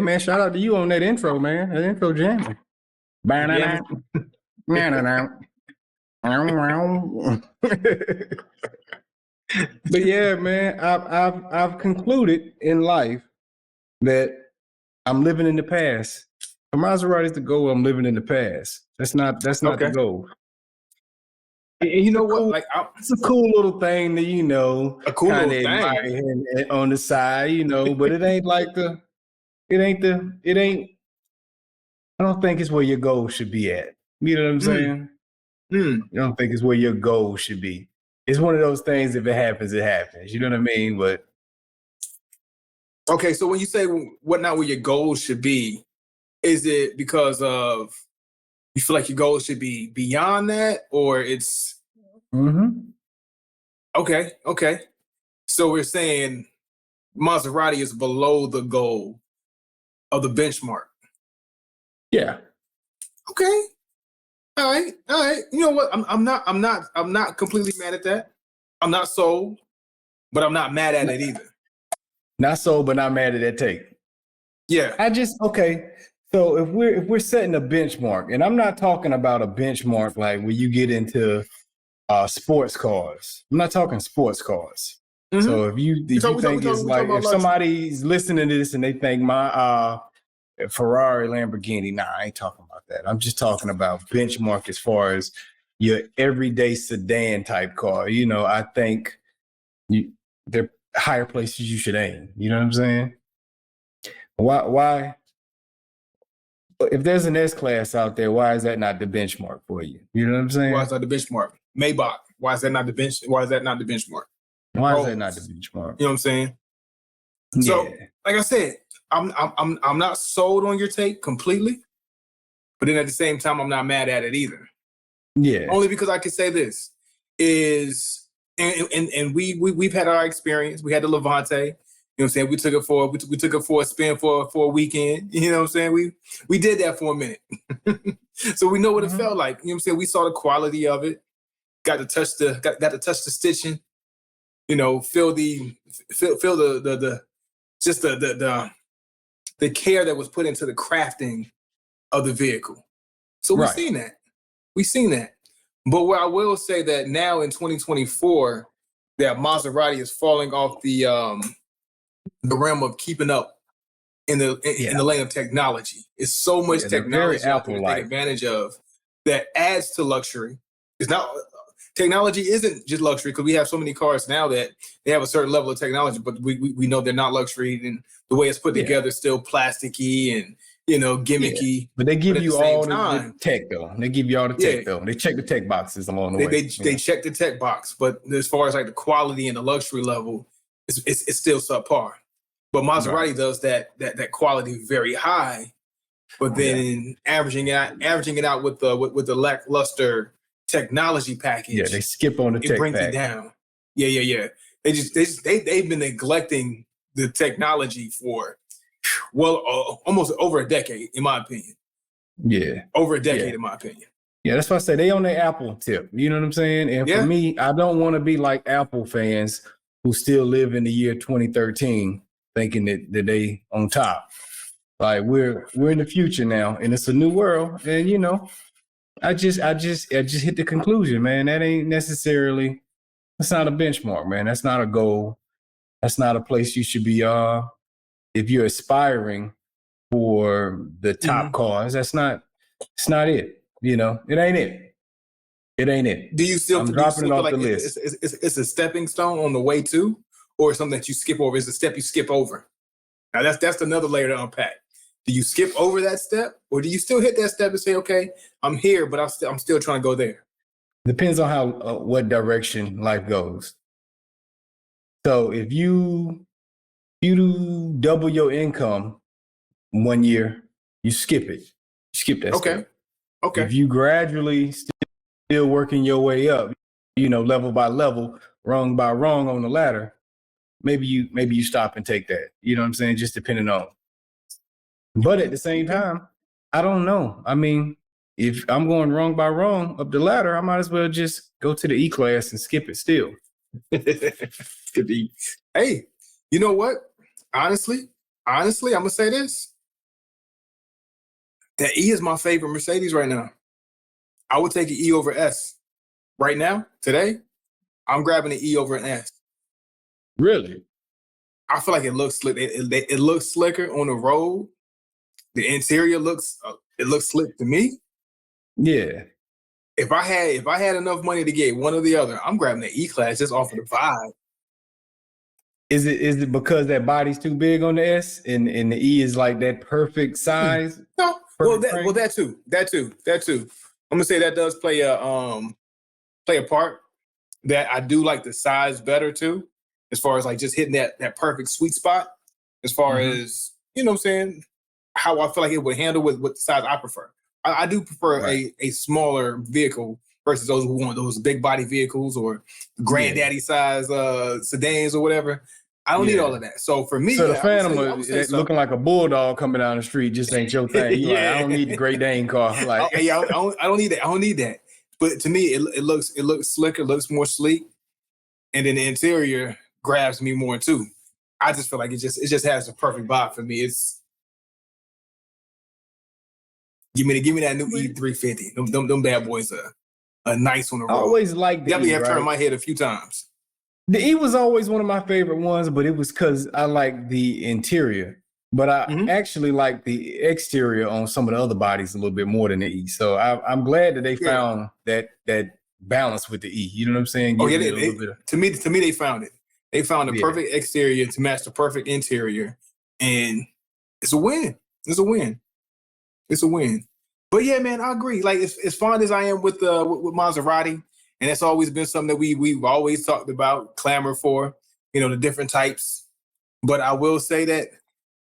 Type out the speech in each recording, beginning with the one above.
man, shout out to you on that intro, man. That intro jamming. But yeah, man, I've concluded in life that I'm living in the past. For Maserati's the goal. I'm living in the past. That's not the goal. And you know what? Cool, it's a cool little thing that a cool little thing on the side, but it ain't like it ain't. I don't think it's where your goal should be at. You know what I'm saying? I don't think it's where your goal should be. It's one of those things. If it happens, it happens. You know what I mean? But okay, so when you say what not where your goals should be, is it because of you feel like your goals should be beyond that, or it's okay? So we're saying Maserati is below the goal of the benchmark. Yeah. Okay. All right. You know what? I'm not completely mad at that. I'm not sold, but I'm not mad at it either. Not sold, but not mad at that take. Yeah. So if we're setting a benchmark, and I'm not talking about a benchmark like when you get into sports cars. I'm not talking sports cars. So if you think it's like if somebody's listening to this and they think my Ferrari, Lamborghini, nah, I ain't talking about that. I'm just talking about benchmark as far as your everyday sedan type car. I think there are higher places you should aim. You know what I'm saying? Why? If there's an S-Class out there, why is that not the benchmark for you? You know what I'm saying? Why is that the benchmark? Maybach, why is that not the benchmark? Why is that not the benchmark? You know what I'm saying? Yeah. So, like I said, I'm not sold on your take completely, but then at the same time, I'm not mad at it either. Yeah. Only because I can say this is, and we've had our experience. We had the Levante. You know what I'm saying? We took it for a spin for a weekend. You know what I'm saying? We did that for a minute. So we know what it felt like. You know what I'm saying? We saw the quality of it. Got to touch the stitching. Feel the care that was put into the crafting of the vehicle. So we've seen that. We've seen that. But where I will say that now in 2024, that Maserati is falling off the realm of keeping up in the lane of technology. It's so much technology out there to take advantage of that adds to luxury. It's not technology isn't just luxury because we have so many cars now that they have a certain level of technology, but we know they're not luxury, and the way it's put together is still plasticky and gimmicky. Yeah. But they give you all the tech though. They give you all the tech though. They check the tech boxes along the way. They check the tech box, but as far as like the quality and the luxury level, it's still subpar. But Maserati does that quality very high, but then averaging it out with the lackluster technology package. Yeah, they skip on the tech. It brings it down. Yeah. They've been neglecting the technology for almost over a decade, in my opinion. Yeah, over a decade, in my opinion. Yeah, that's why I say they on the Apple tip. You know what I'm saying? And for me, I don't want to be like Apple fans who still live in the year 2013, thinking that they on top. Like we're in the future now, and it's a new world. And I just hit the conclusion, man. That ain't necessarily. That's not a benchmark, man. That's not a goal. That's not a place you should be. If you're aspiring for the top cars, it's not it. It ain't it. It ain't it. Do you still? I'm dropping it off the list. It's a stepping stone on the way to, or something that you skip over? It's a step you skip over. Now that's another layer to unpack. Do you skip over that step, or do you still hit that step and say, "Okay, I'm here, but I'm still trying to go there"? Depends on how what direction life goes. So if you do double your income 1 year, you skip it. You skip that step. Okay. If you gradually still working your way up, level by level, rung by rung on the ladder, maybe you stop and take that. You know what I'm saying? Just depending on. But at the same time, I don't know. I mean, if I'm going rung by rung up the ladder, I might as well just go to the E-Class and skip it still. Could be. Hey, you know what? Honestly, I'm gonna say this. That E is my favorite Mercedes right now. I would take an E over S. Right now, today, I'm grabbing an E over an S. Really? I feel like it looks slick. It looks slicker on the road. The interior looks slick to me. Yeah. If I had enough money to get one or the other, I'm grabbing the E class just off of the vibe. Is it because that body's too big on the S and the E is like that perfect size? No, that too. I'm gonna say that does play a part. That I do like the size better too, as far as like just hitting that perfect sweet spot. As far as you know, what I'm saying how I feel like it would handle with the size I prefer. I do prefer a smaller vehicle versus those who want those big body vehicles or granddaddy size sedans or whatever. I don't need all of that. So for me, the Phantom looking like a bulldog coming down the street just ain't your thing. You like, I don't need the Great Dane car. Like, I don't need that. I don't need that. But to me, it looks slicker, looks more sleek, and then the interior grabs me more too. I just feel like it just has the perfect vibe for me. It's give me that new E350. Them bad boys are nice on the road. I always liked the definitely E, have turned my head a few times. The E was always one of my favorite ones, but it was because I like the interior. But I actually like the exterior on some of the other bodies a little bit more than the E. So I'm glad that they found that balance with the E. You know what I'm saying? To me, they found it. They found the perfect exterior to match the perfect interior, and it's a win. It's a win. It's a win. But yeah, man, I agree. Like as fond as I am with Maserati, and that's always been something that we've always talked about, clamor for, the different types. But I will say that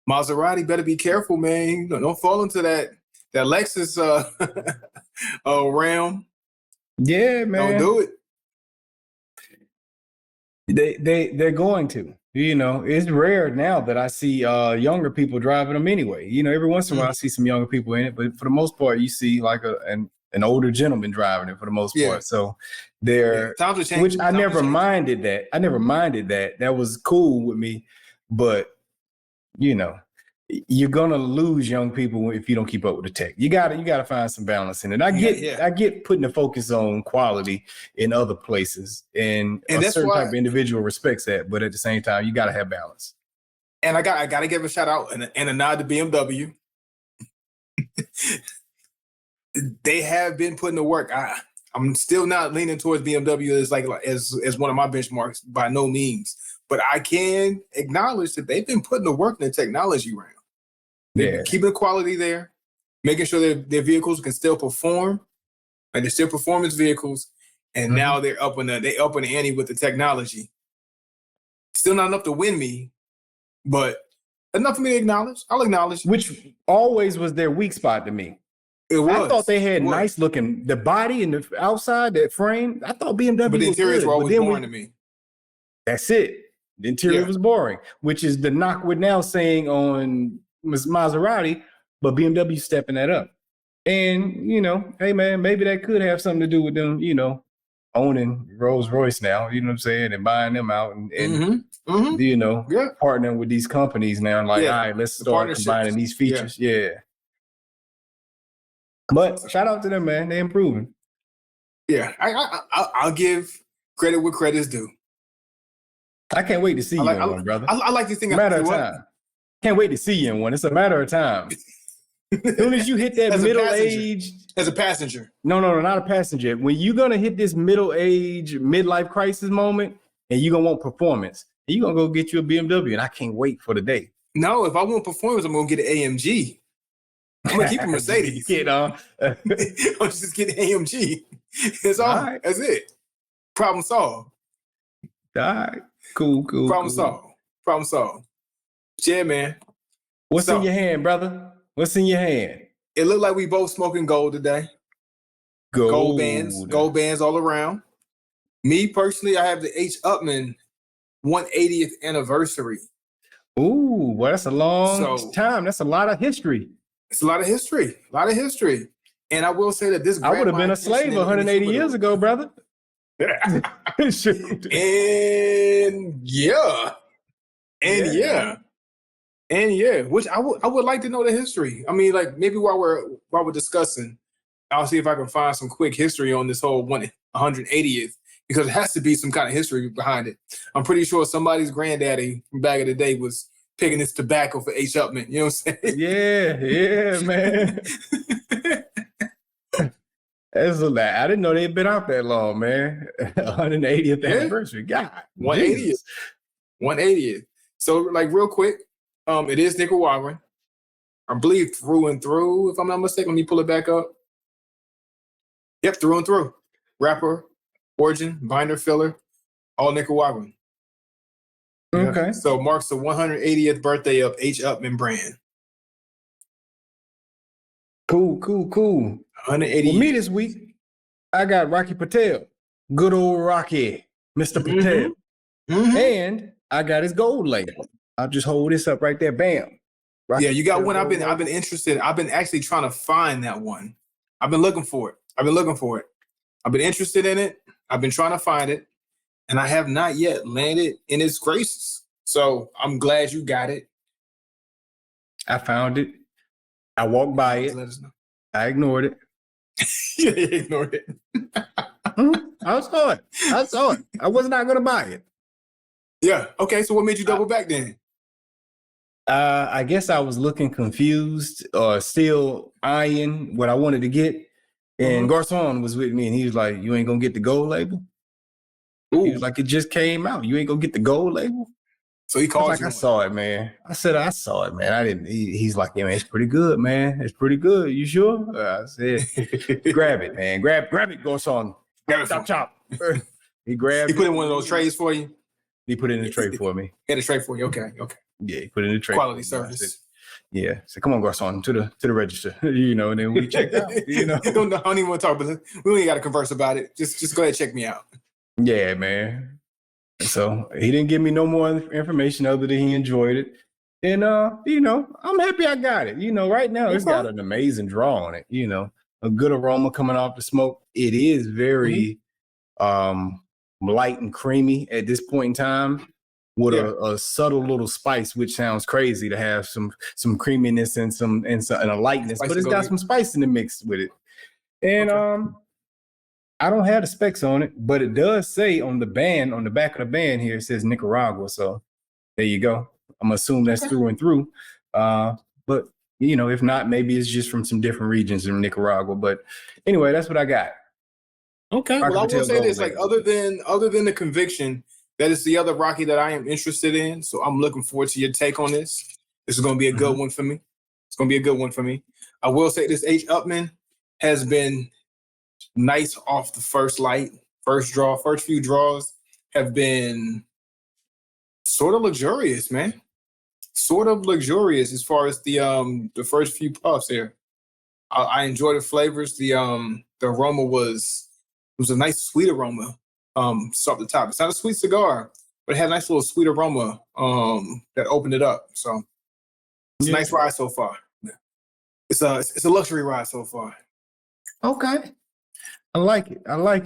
Maserati better be careful, man. Don't fall into that Lexus realm. Yeah, man. Don't do it. They're going to. It's rare now that I see younger people driving them anyway. Every once in a while I see some younger people in it, but for the most part, you see like an older gentleman driving it for the most part. So times are changing. Which I never minded that. That was cool with me, but you're gonna lose young people if you don't keep up with the tech. You gotta find some balance in it. I get putting the focus on quality in other places, and a certain type of individual respects that, but at the same time, you gotta have balance. And I gotta give a shout out and a nod to BMW. They have been putting the work. I'm still not leaning towards BMW as one of my benchmarks by no means, but I can acknowledge that they've been putting the work in the technology realm. They're keeping the quality there, making sure that their vehicles can still perform, like they're still performance vehicles, and now they're up in the ante with the technology. Still not enough to win me, but enough for me to acknowledge. I'll acknowledge. Which always was their weak spot to me. It was. I thought they had nice looking, the body and the outside, that frame. I thought BMW but the interiors were always boring to me. That's it. The interior was boring, which is the knock we're now saying on Maserati, but BMW stepping that up. And, hey man, maybe that could have something to do with them, owning Rolls Royce now, you know what I'm saying, and buying them out and partnering with these companies now. All right, let's start combining these features. But shout out to them, man. They're improving. Yeah, I'll give credit where credit's due. I can't wait to see you in one, brother. I like to think matter of time. Can't wait to see you in one. It's a matter of time. As soon as you hit that middle-aged... As a passenger. No, not a passenger. When you're going to hit this middle-age, midlife crisis moment, and you're going to want performance, you're going to go get you a BMW, and I can't wait for the day. No, if I want performance, I'm going to get an AMG. I'm going to keep a Mercedes. I'm just getting AMG. That's all. Right. That's it. Problem solved. All right. Cool. Problem solved. Yeah, man. What's in your hand, brother? What's in your hand? It looked like we both smoking gold today. Gold bands all around. Me personally, I have the H. Upmann 180th anniversary. Ooh, well, that's a long time. That's a lot of history. It's a lot of history. And I will say that this. I would have been a slave 180 years ago, brother. And yeah. And yeah, which I would like to know the history. I mean, like maybe while we're discussing, I'll see if I can find some quick history on this whole 180th, because it has to be some kind of history behind it. I'm pretty sure somebody's granddaddy from back in the day was picking this tobacco for H. Upmann. You know what I'm saying? Yeah, man. That's a lot. I didn't know they'd been out that long, man. 180th anniversary. God, 180th. Jesus. 180th. So, like, real quick, it is Nicaraguan. I believe through and through, if I'm not mistaken. Let me pull it back up. Yep, through and through. Wrapper, origin, binder, filler, all Nicaraguan. Okay. Yeah. So marks the 180th birthday of H. Upmann brand. Cool. 180. Well, me this week, I got Rocky Patel. Good old Rocky, Mr. Patel. Mm-hmm. And I got his gold label. I'll just hold this up right there. Bam. Rocky, yeah, you got one. I've been interested. I've been actually trying to find that one. I've been looking for it. I've been interested in it. I've been trying to find it. And I have not yet landed in its graces. So I'm glad you got it. I found it. I walked by it. I ignored it. Yeah, you ignored it. I saw it. I was not going to buy it. Yeah. Okay. So what made you double back then? I guess I was looking confused or still eyeing what I wanted to get. And Garcon was with me and he was like, "You ain't going to get the gold label?" Ooh. He was like, "It just came out. You ain't going to get the gold label?" So he called you. I saw it, man. I said, I saw it, man. I didn't. He's like, "Yeah, man, it's pretty good, man. It's pretty good. You sure?" I said, "Grab it, man. Grab it, Garcon. Chop. He grabbed it. He put in one of those trays for you? He put it in the tray for me. He had a tray for you. Okay. Yeah, he put it in the tray. Quality service. Yeah. So come on, Garcon, to the register. And then we checked out. I don't even want to talk, but we only got to converse about it. Just go ahead and check me out. Yeah, man. So he didn't give me no more information other than he enjoyed it. And I'm happy I got it. Right now it's got an amazing draw on it, a good aroma coming off the smoke. It is very light and creamy at this point in time with a subtle little spice, which sounds crazy to have some creaminess and a lightness, but it's got some spice in the mix with it. And I don't have the specs on it, but it does say on the back of the band here, it says Nicaragua. So there you go. I'm assuming that's through and through. But if not, maybe it's just from some different regions in Nicaragua. But anyway, that's what I got. Okay. Well, I will say this, like other than the conviction, that is the other Rocky that I am interested in. So I'm looking forward to your take on this. This is going to be a good one for me. It's going to be a good one for me. I will say this, H. Upmann has been nice off the first light, first few draws have been sort of luxurious, man. Sort of luxurious as far as the first few puffs here. I enjoy the flavors. The aroma was a nice sweet aroma. Off the top. It's not a sweet cigar, but it had a nice little sweet aroma that opened it up. So it's a nice ride so far. It's a luxury ride so far. Okay. I like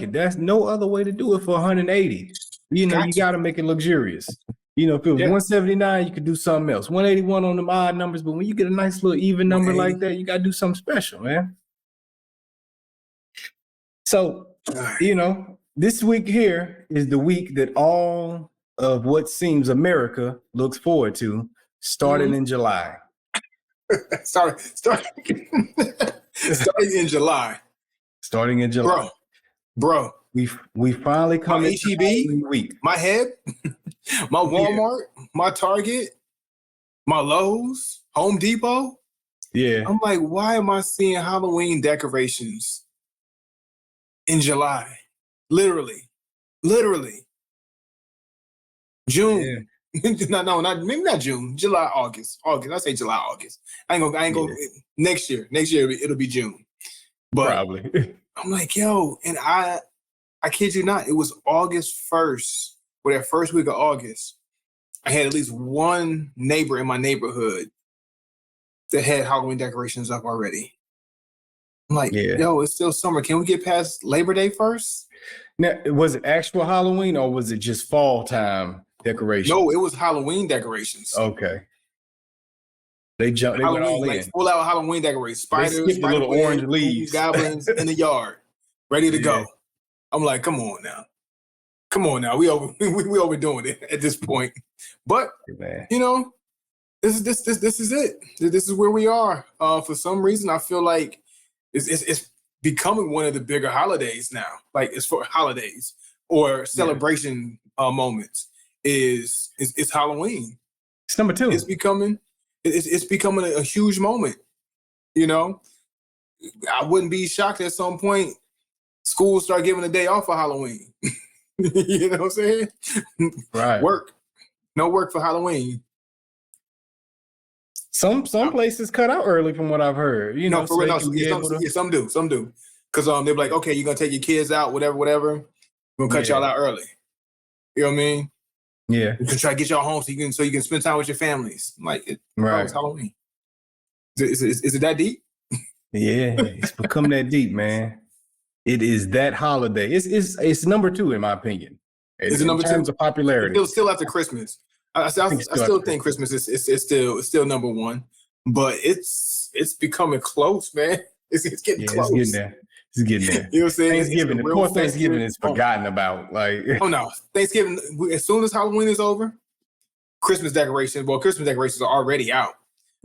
it. That's no other way to do it for 180. You got to make it luxurious. If it was 179, you could do something else. 181 on them odd numbers, but when you get a nice little even number like that, you got to do something special, man. So, this week here is the week that all of what seems America looks forward to, starting in July. Starting in July. Starting in July. Bro. We finally come into HEB week. My Head, my Walmart, my Target, my Lowe's, Home Depot. Yeah. I'm like, why am I seeing Halloween decorations in July? Literally. June. Yeah. No, maybe not June. July, August. I say July, August. I ain't gonna next year it'll be June. But probably. I'm like, yo, and I kid you not, it was August 1st, or that first week of August. I had at least one neighbor in my neighborhood that had Halloween decorations up already. I'm like, yo, it's still summer. Can we get past Labor Day first? Now, was it actual Halloween or was it just fall time decorations? No, it was Halloween decorations. Okay. They went all like in. full out Halloween decorations. Spiders, They skipped the little orange leaves. goblins in the yard, ready to go. I'm like, come on now. We overdoing it at this point. But you know, this is it. This is where we are. For some reason, I feel like it's becoming one of the bigger holidays now. Like it's for holidays or celebration moments. Is Halloween. It's number 2. It's becoming a huge moment. You know, I wouldn't be shocked at some point schools start giving a day off for Halloween. You know what I'm saying? Right. No work for Halloween. Some places cut out early from what I've heard. You know, for real. Some do. Because they're like, okay, you're gonna take your kids out, whatever. We're gonna cut y'all out early. You know what I mean? Yeah. You can try to get y'all home so you can spend time with your families. I'm like, it's Halloween. Is it that deep? Yeah, it's become that deep, man. It is that holiday. It's number 2 in my opinion. Is it number 2 in terms of popularity? It's still after Christmas. I still think Christmas is still number 1, but it's becoming close, man. It's getting close. It's getting there. You know what I'm saying? Thanksgiving. The poor Thanksgiving is forgotten about. Like, oh no, Thanksgiving. As soon as Halloween is over, Christmas decorations are already out.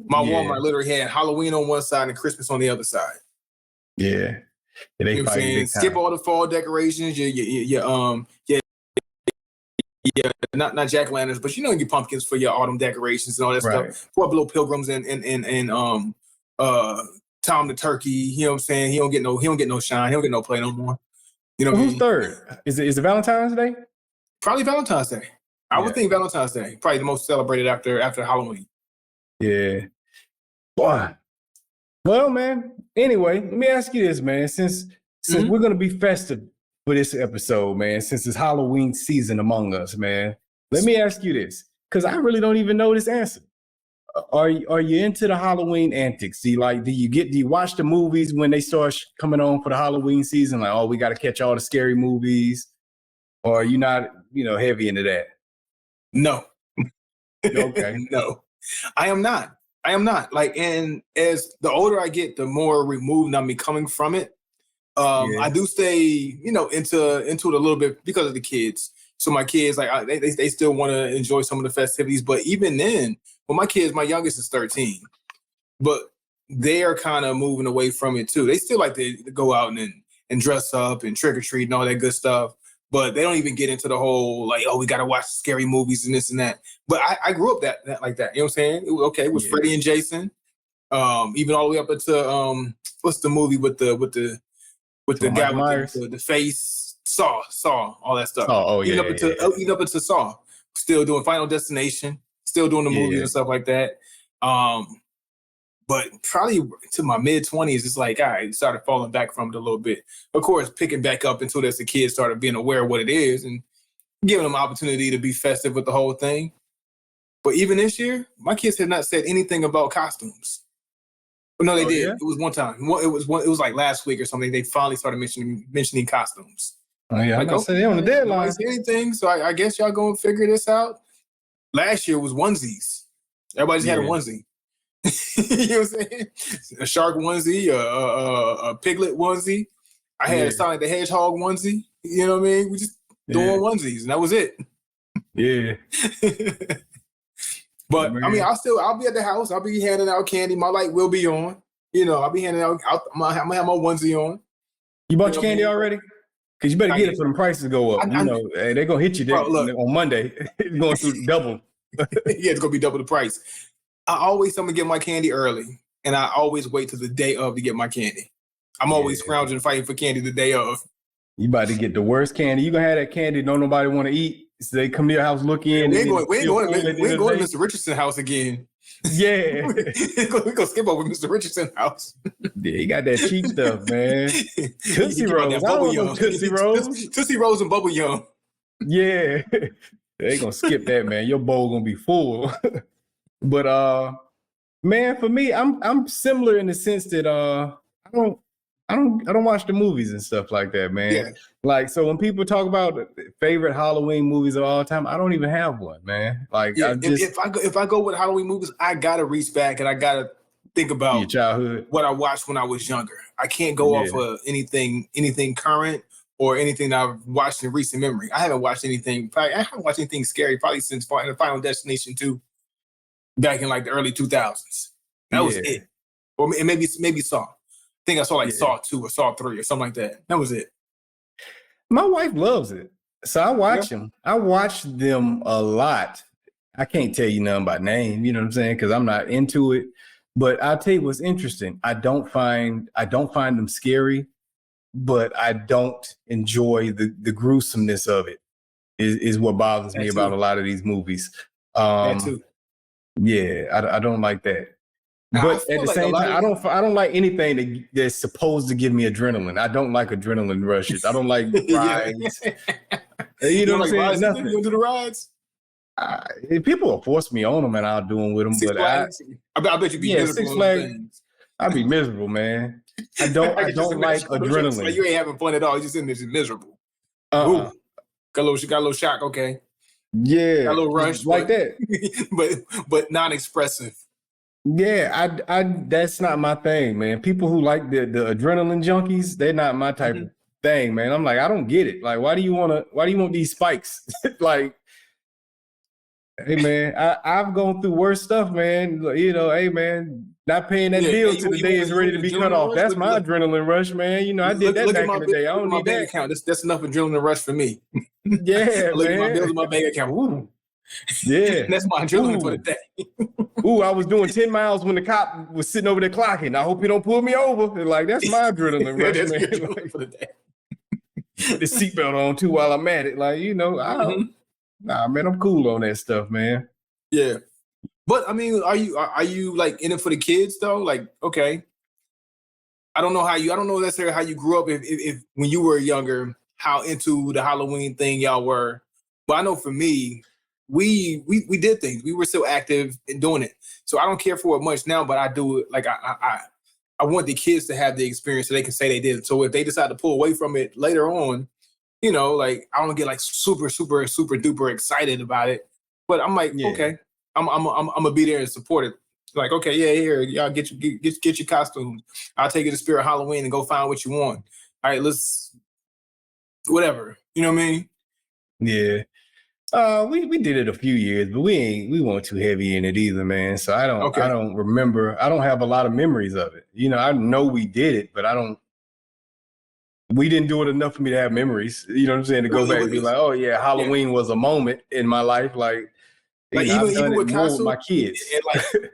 My Walmart literally had Halloween on one side and Christmas on the other side. Yeah. You know what I'm saying? Skip all the fall decorations. Not jack-o'-lanterns, but your pumpkins for your autumn decorations and all that stuff. For little pilgrims and Tom the Turkey. You know what I'm saying? He don't get no shine. He don't get no play no more. You know what I mean? Who's third? Is it Valentine's Day? Probably Valentine's Day. I would think Valentine's Day. Probably the most celebrated after Halloween. Yeah. Boy. Well, man. Anyway, let me ask you this, man. Since we're gonna be festive for this episode, man, since it's Halloween season among us, man, let me ask you this, because I really don't even know this answer. Are you into the Halloween antics? Do you watch the movies when they start coming on for the Halloween season? Like, oh, we got to catch all the scary movies, or are you not, heavy into that? No. Okay. No, I am not. Like, and as the older I get, the more removed I'm becoming from it. I do stay, into it a little bit because of the kids. So my kids, like, they still want to enjoy some of the festivities. But even then, my youngest is 13, but they are kind of moving away from it too. They still like to go out and dress up and trick or treat and all that good stuff. But they don't even get into the whole, like, oh, we got to watch scary movies and this and that. But I grew up that like that. You know what I'm saying? It was Freddie and Jason. Even all the way up into what's the movie with the guy with the face, Saw, all that stuff. Even up into Saw. Still doing Final Destination, still doing the movies and stuff like that. But probably to my mid-20s, it's like, I started falling back from it a little bit. Of course, picking back up until as the kids started being aware of what it is and giving them opportunity to be festive with the whole thing. But even this year, my kids have not said anything about costumes. But no, they did. Yeah? It was one time. It was like last week or something. They finally started mentioning costumes. Oh yeah, like, okay, they on the deadline. I don't see anything, so I guess y'all gonna figure this out. Last year was onesies. Everybody just had a onesie. You know what I'm saying? A shark onesie, a piglet onesie. I had a Sonic the Hedgehog onesie. You know what I mean? We just doing onesies, and that was it. Yeah. But I mean, I'll be at the house. I'll be handing out candy. My light will be on. I'll be handing out. I'm gonna have my onesie on. You bought your candy already? Because you better get it for the prices go up. They're gonna hit you on Monday. It's going through double. It's gonna be double the price. I'm gonna get my candy early, and I always wait till the day of to get my candy. I'm always scrounging, fighting for candy the day of. You about to get the worst candy. You gonna have that candy nobody want to eat. So they come to your house, look in. We ain't going to Mr. Richardson's house again. Yeah. We're gonna skip over Mr. Richardson's house. Yeah, he got that cheap stuff, man. Tootsie Rolls. I don't want Tootsie Rolls. Tootsie Rolls and Bubble Yum. Yeah. They gonna skip that, man. Your bowl gonna be full. But man, for me, I'm similar in the sense that I don't I don't watch the movies and stuff like that, man. Yeah. Like, so when people talk about favorite Halloween movies of all time, I don't even have one, man. Like, Yeah. I just If I go with Halloween movies, I gotta reach back and I gotta think your about childhood. what I watched when I was younger. I can't go off Yeah. of anything current or anything that I've watched in recent memory. I haven't watched anything. I haven't watched anything scary probably since Final Destination 2 back in like the early 2000s. That was Yeah. it. Or maybe Saw. I think I saw like Yeah. Saw 2 or Saw 3 or something like that. That was it. My wife loves it. So I watch them. I watch them a lot. I can't tell you nothing by name, you know what I'm saying? Because I'm not into it. But I'll tell you what's interesting. I don't find them scary, but I don't enjoy the gruesomeness of it. Is what bothers me about a lot of these movies. That too. Yeah, I don't like that. Now, I But at feel the like a same lot time, of I don't like anything that's supposed to give me adrenaline. I don't like adrenaline rushes. I don't like rides. You know what I'm like saying? rides? You Nothing. don't do the rides? People will force me on them, and I'll do them with them. Six But Flags? I bet you'd be yeah, miserable Six on those Flags, things. I'd be miserable, man. I I don't can just like imagine those jokes, like adrenaline. you ain't having fun at all. You're just sitting there just miserable. Uh-uh. Ooh, got a little shock. Okay, Yeah, got a little rush, like that. but non-expressive. Yeah, I that's not my thing, man. People who like the adrenaline junkies, they're not my type of thing, man. I'm like, I don't get it. Like, why do you want these spikes? Like, hey man, I've gone through worse stuff, man. You know, hey man, not paying that bill till the day is ready to be cut off. That's my adrenaline rush, man. You know, I did that back in the day. I don't need bank that. account. That's enough adrenaline rush for me. Yeah, Look at my man. bills in my bank account. Ooh. Yeah. That's my adrenaline for the day. Ooh, I was doing 10 miles when the cop was sitting over there clocking. I hope he don't pull me over. Like, that's my adrenaline rush, That's man. your adrenaline for the day. Put the seatbelt on too while I'm at it. Like, you know, nah, man, I'm cool on that stuff, man. Yeah. But I mean, are you like in it for the kids though? Like, okay. I don't know necessarily how you grew up if when you were younger, how into the Halloween thing y'all were. But I know for me, we did things. We were still active in doing it. So I don't care for it much now, but I do it like I want the kids to have the experience so they can say they did it. So if they decide to pull away from it later on, you know, like I don't get like super duper excited about it. But I'm like, Yeah. okay, I'm gonna be there and support it. Like, okay, yeah, here, y'all get your costumes. I'll take you to Spirit Halloween and go find what you want. All right, let's whatever. You know what I mean? Yeah. We did it a few years, but we weren't too heavy in it either, man. So I Okay. don't remember. I don't have a lot of memories of it. You know, I know we did it, but we didn't do it enough for me to have memories. You know what I'm saying? To go back and be like, oh yeah, Halloween was a moment in my life. Like I've done it with more with costume my kids. and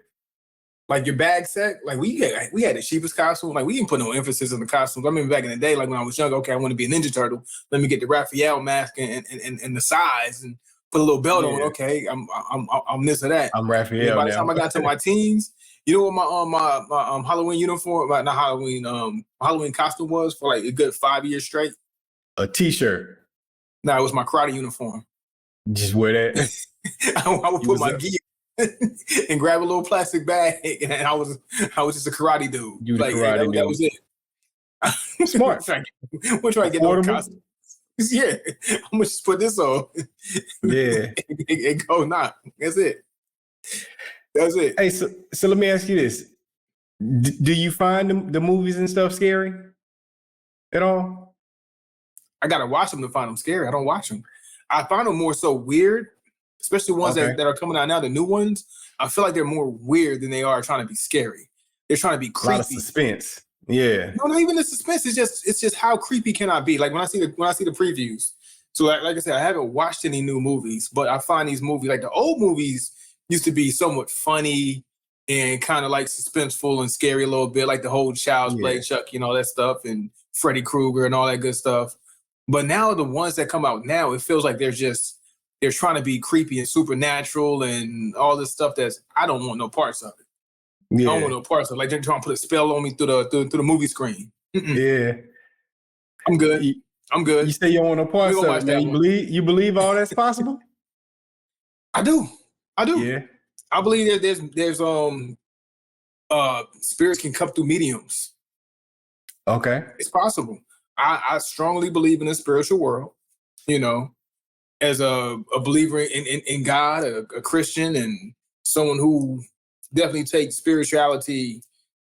like your bag set, like we had the cheapest costume. Like we didn't put no emphasis on the costumes. I remember back in the day, like when I was young, okay, I want to be a Ninja Turtle. Let me get the Raphael mask and the size and put a little belt on. Okay, I'm this or that. I'm Raphael And by the now. time I got to my teens, you know what my Halloween uniform, not Halloween costume was for like a good 5 years straight. A t-shirt. No, it was my karate uniform. Just wear that. I would put my gear and grab a little plastic bag, and I was just a karate dude. You the like karate that dude. was it. Smart. We're trying to get no costume. Yeah, I'm gonna just put this on. Yeah, and go knock. That's it. That's it. Hey, so let me ask you this: do you find the movies and stuff scary at all? I gotta watch them to find them scary. I don't watch them. I find them more so weird, especially ones that are coming out now. The new ones, I feel like they're more weird than they are trying to be scary. They're trying to be creepy. A lot of suspense. Yeah. No, not even the suspense. It's just how creepy can I be? Like when I see the previews. So like I said, I haven't watched any new movies, but I find these movies, like the old movies used to be somewhat funny and kind of like suspenseful and scary a little bit, like the whole Child's Play, Chuck, you know, that stuff, and Freddy Krueger and all that good stuff. But now the ones that come out now, it feels like they're trying to be creepy and supernatural and all this stuff I don't want no parts of it. Yeah. I don't want no parts of it. Like they're trying to put a spell on me through the movie screen. Yeah. I'm good. I'm good. You say you don't want no parts of it, man. You believe all that's possible? I do. Yeah. I believe that there's spirits can come through mediums. Okay. It's possible. I strongly believe in the spiritual world, you know, as a believer in God, a Christian, and someone who definitely takes spirituality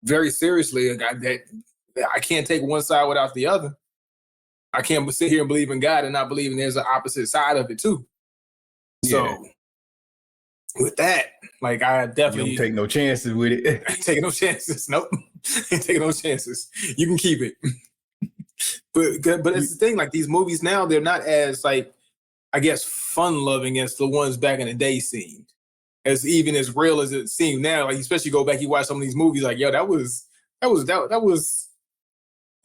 very seriously. I can't take one side without the other. I can't sit here and believe in God and not believe there's an opposite side of it too. Yeah. So with that, like I You definitely don't take no chances with it. ain't taking no chances. Nope. Ain't taking no chances. You can keep it. But it's the thing, like these movies now, they're not as like, I guess, fun loving as the ones back in the day seemed. As even as real as it seemed now, like especially go back, you watch some of these movies, like, yo, that was you know what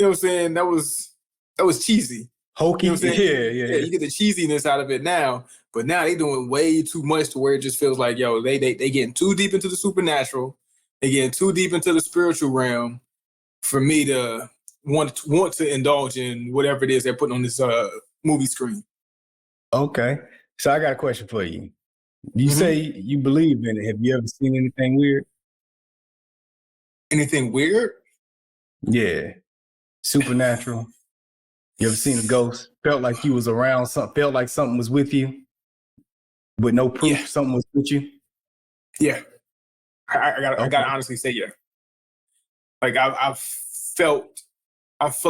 I'm saying? That was cheesy. Hokey. You know what I'm saying? Yeah. Yeah, you get the cheesiness out of it now, but now they doing way too much to where it just feels like, yo, they getting too deep into the supernatural, they getting too deep into the spiritual realm for me to want to indulge in whatever it is they're putting on this movie screen. Okay. So I got a question for you. You say you believe in it. Have you ever seen anything weird? Anything weird? Yeah. Supernatural. You ever seen a ghost? Felt like you was around something, felt like something was with you, with no proof something was with you? Yeah. I gotta honestly say, yeah. Like I feel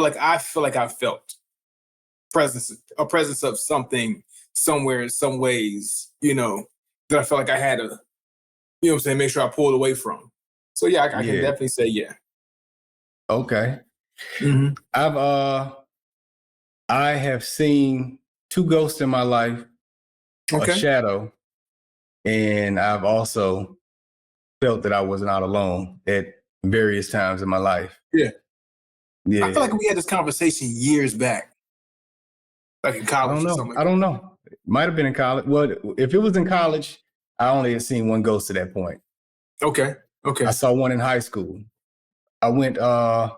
like I felt a presence of something somewhere in some ways, you know, that I felt like I had to, you know what I'm saying, make sure I pulled away from. So yeah, I can definitely say yeah. Okay. I have seen 2 ghosts in my life, a shadow, and I've also felt that I was not alone at various times in my life. Yeah. Yeah. I feel like we had this conversation years back. Like in college or something like I don't know. It might have been in college. Well, if it was in college, I only had seen 1 ghost at that point. Okay. I saw one in high school. I went, so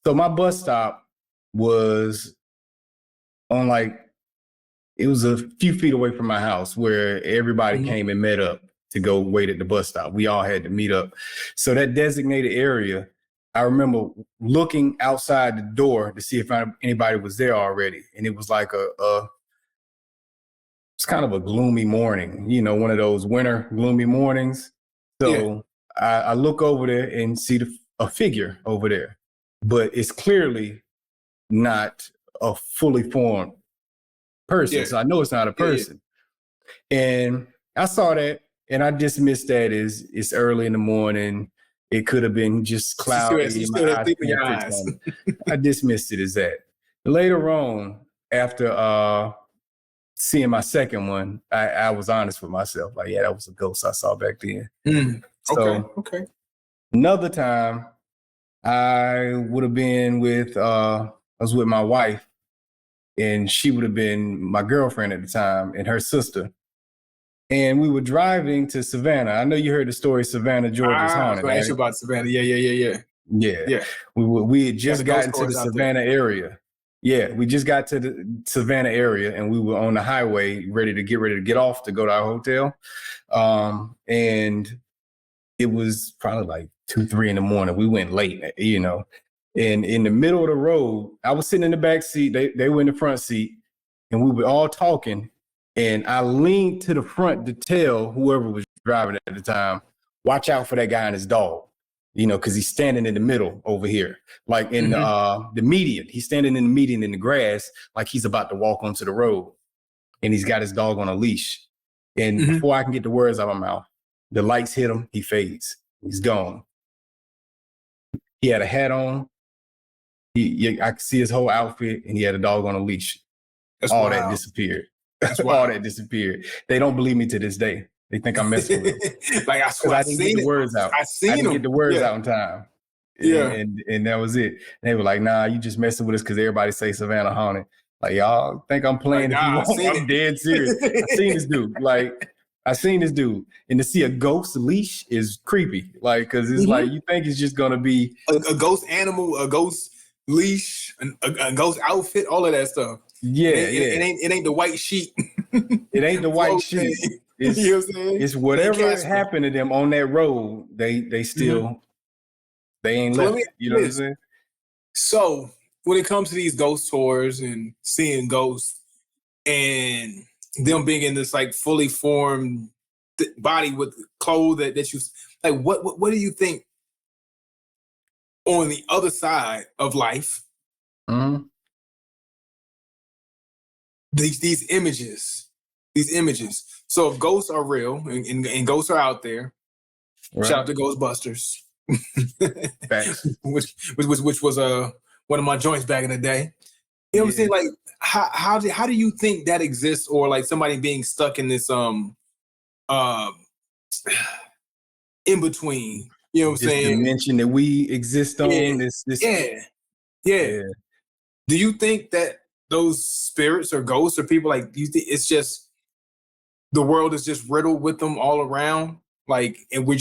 my bus stop was on it was a few feet away from my house where everybody came and met up to go wait at the bus stop. We all had to meet up. So that designated area, I remember looking outside the door to see if anybody was there already. And it was like it's kind of a gloomy morning, you know, one of those winter gloomy mornings. So I look over there and see a figure over there, but it's clearly not a fully formed person. Yeah. So I know it's not a person. Yeah. And I saw that and I dismissed that as it's early in the morning. It could have been just cloudy. I dismissed it as that. Later on, after seeing my second one, I was honest with myself. Like, yeah, that was a ghost I saw back then. Okay. Another time, I would have been I was with my wife, and she would have been my girlfriend at the time and her sister. And we were driving to Savannah. I know you heard the story, Savannah, Georgia's haunted. I asked you about Savannah. Yeah. We had just gotten to the Savannah area. Yeah, we just got to the Savannah area and we were on the highway ready to get off to go to our hotel. And it was probably like 2-3 in the morning. We went late, you know. And in the middle of the road, I was sitting in the back seat. They were in the front seat, and we were all talking. And I leaned to the front to tell whoever was driving at the time, watch out for that guy and his dog, you know, because he's standing in the middle over here, like in the median. He's standing in the median in the grass, like he's about to walk onto the road. And he's got his dog on a leash. And before I can get the words out of my mouth, the lights hit him. He fades. He's gone. He had a hat on. I could see his whole outfit, and he had a dog on a leash. That disappeared. All that disappeared. They don't believe me to this day. They think I'm messing with them. Like I didn't get the words out. I didn't get the words out in time. Yeah. And that was it. And they were like, nah, you just messing with us because everybody say Savannah haunted. Like, y'all think I'm playing if you want. I'm dead serious. I seen this dude. And to see a ghost leash is creepy. Like, because it's like, you think it's just going to be a ghost animal, a ghost leash, a ghost outfit, all of that stuff. Yeah, it ain't the white sheet. It ain't the white sheet. It's, you know what I'm saying? It's whatever happened to them on that road. They still they ain't left. You know what I'm saying? So when it comes to these ghost tours and seeing ghosts and them being in this like fully formed body with clothes that you like, what do you think on the other side of life? Mm-hmm. These images. So if ghosts are real and ghosts are out there, Right. shout out to Ghostbusters, Facts. which was one of my joints back in the day. You know what I'm saying? Like, how do you think that exists, or like somebody being stuck in this in between? You know what I'm This saying? dimension that we exist on. Yeah. Do you think that those spirits or ghosts or people, like, do you think it's just the world is just riddled with them all around? Like, and we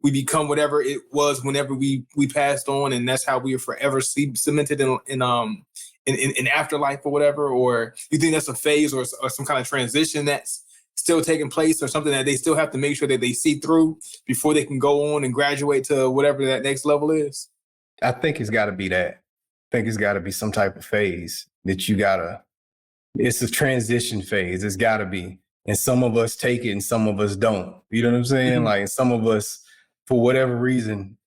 become whatever it was whenever we passed on, and that's how we are forever cemented in afterlife or whatever? Or you think that's a phase or some kind of transition that's still taking place, or something that they still have to make sure that they see through before they can go on and graduate to whatever that next level is? I think it's got to be that. I think it's got to be some type of phase that it's a transition phase. It's got to be. And some of us take it and some of us don't. You know what I'm saying? Mm-hmm. Like, some of us, for whatever reason,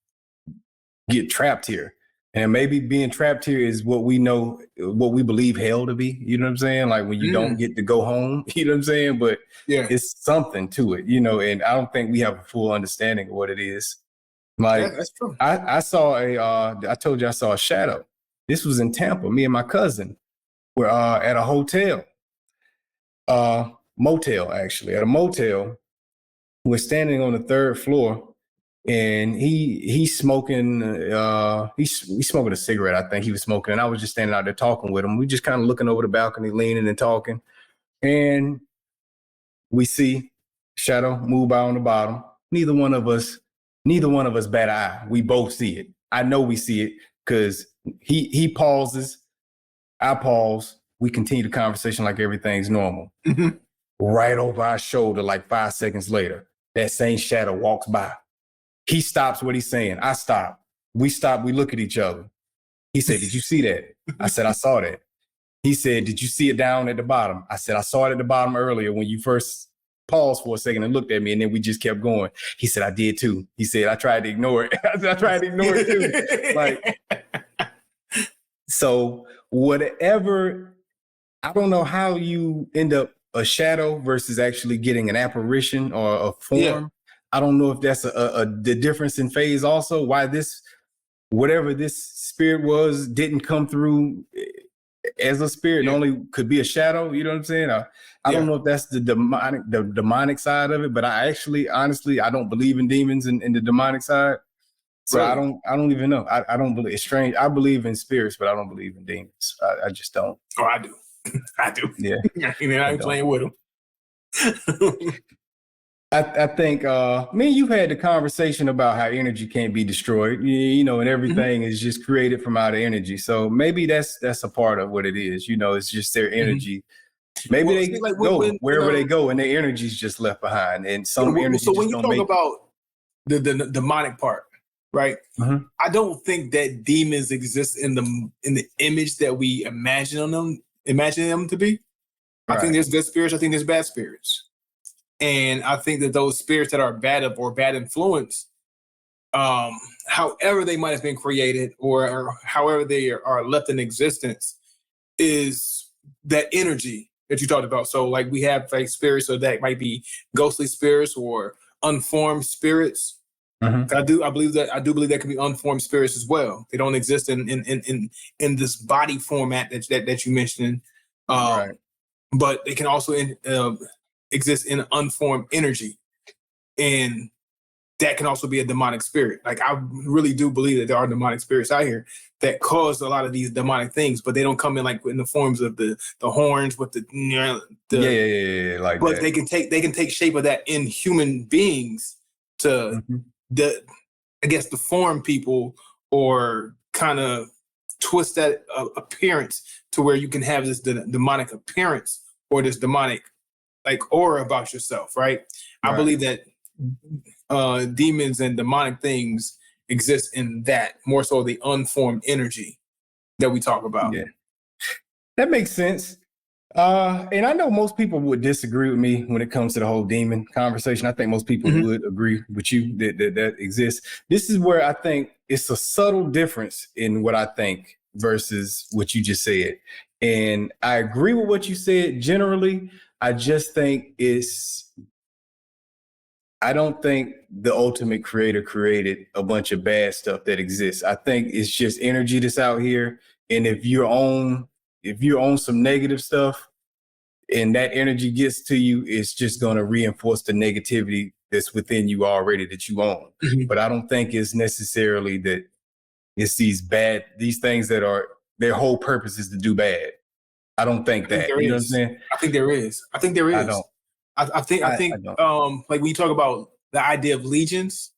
get trapped here. And maybe being trapped here is what we know, what we believe hell to be. You know what I'm saying? Like, when you don't get to go home, you know what I'm saying? But it's something to it, and I don't think we have a full understanding of what it is. Like, that's true. I saw I told you I saw a shadow. This was in Tampa. Me and my cousin were at a hotel, motel, actually, at a motel. We're standing on the third floor, and he's smoking. He's smoking a cigarette. I think he was smoking, and I was just standing out there talking with him. We just kind of looking over the balcony, leaning and talking, and we see shadow move by on the bottom. Neither one of us bat an eye. We both see it. I know we see it because he pauses. I pause. We continue the conversation like everything's normal. Mm-hmm. Right over our shoulder, like 5 seconds later, that same shadow walks by. He stops what he's saying. I stop. We stop. We look at each other. He said, "Did you see that?" I said, "I saw that." He said, "Did you see it down at the bottom?" I said, "I saw it at the bottom earlier when you first paused for a second and looked at me, and then we just kept going." He said, "I did too." He said, "I tried to ignore it." I said, "I tried to ignore it too." Like, so whatever, I don't know how you end up a shadow versus actually getting an apparition or a form. Yeah. I don't know if that's the difference in phase also, why whatever this spirit was didn't come through as a spirit, and only could be a shadow. You know what I'm saying? I don't know if that's the demonic side of it, but honestly, I don't believe in demons in the demonic side. So right. I don't even know. I don't believe. It's strange. I believe in spirits, but I don't believe in demons. I just don't. Oh, I do. I do. Yeah. And then I ain't playing with them. I think me and you've had the conversation about how energy can't be destroyed, and everything is just created from out of energy. So maybe that's a part of what it is. It's just their energy. Maybe they go wherever they go, and their energy is just left behind. And some energy. So when you talk about the demonic part, right? Mm-hmm. I don't think that demons exist in the image that we imagine them to be. Right. I think there's good spirits. I think there's bad spirits. And I think that those spirits that are bad or bad influence, however they might have been created or however they are left in existence, is that energy that you talked about. So like we have like spirits, so that might be ghostly spirits or unformed spirits. Mm-hmm. I do believe that can be unformed spirits as well. They don't exist in this body format that you mentioned. Right. But they can also exist in unformed energy, and that can also be a demonic spirit. Like I really do believe that there are demonic spirits out here that cause a lot of these demonic things, but they don't come in like in the forms of the horns with the like. But that. they can take shape of that in human beings to deform people or kind of twist that appearance to where you can have this demonic appearance or this demonic like aura about yourself, right? I believe that demons and demonic things exist in that, more so the unformed energy. that we talk about. Yeah, that makes sense. And I know most people would disagree with me when it comes to the whole demon conversation. I think most people would agree with you that exists. This is where I think it's a subtle difference in what I think versus what you just said. And I agree with what you said generally. I just think I don't think the ultimate creator created a bunch of bad stuff that exists. I think it's just energy that's out here. And if you're on some negative stuff and that energy gets to you, it's just going to reinforce the negativity that's within you already that you own. But I don't think it's necessarily that it's these things that are their whole purpose is to do bad. I don't think that. You know what I'm saying? I think there is. I don't. I think like when you talk about the idea of legions,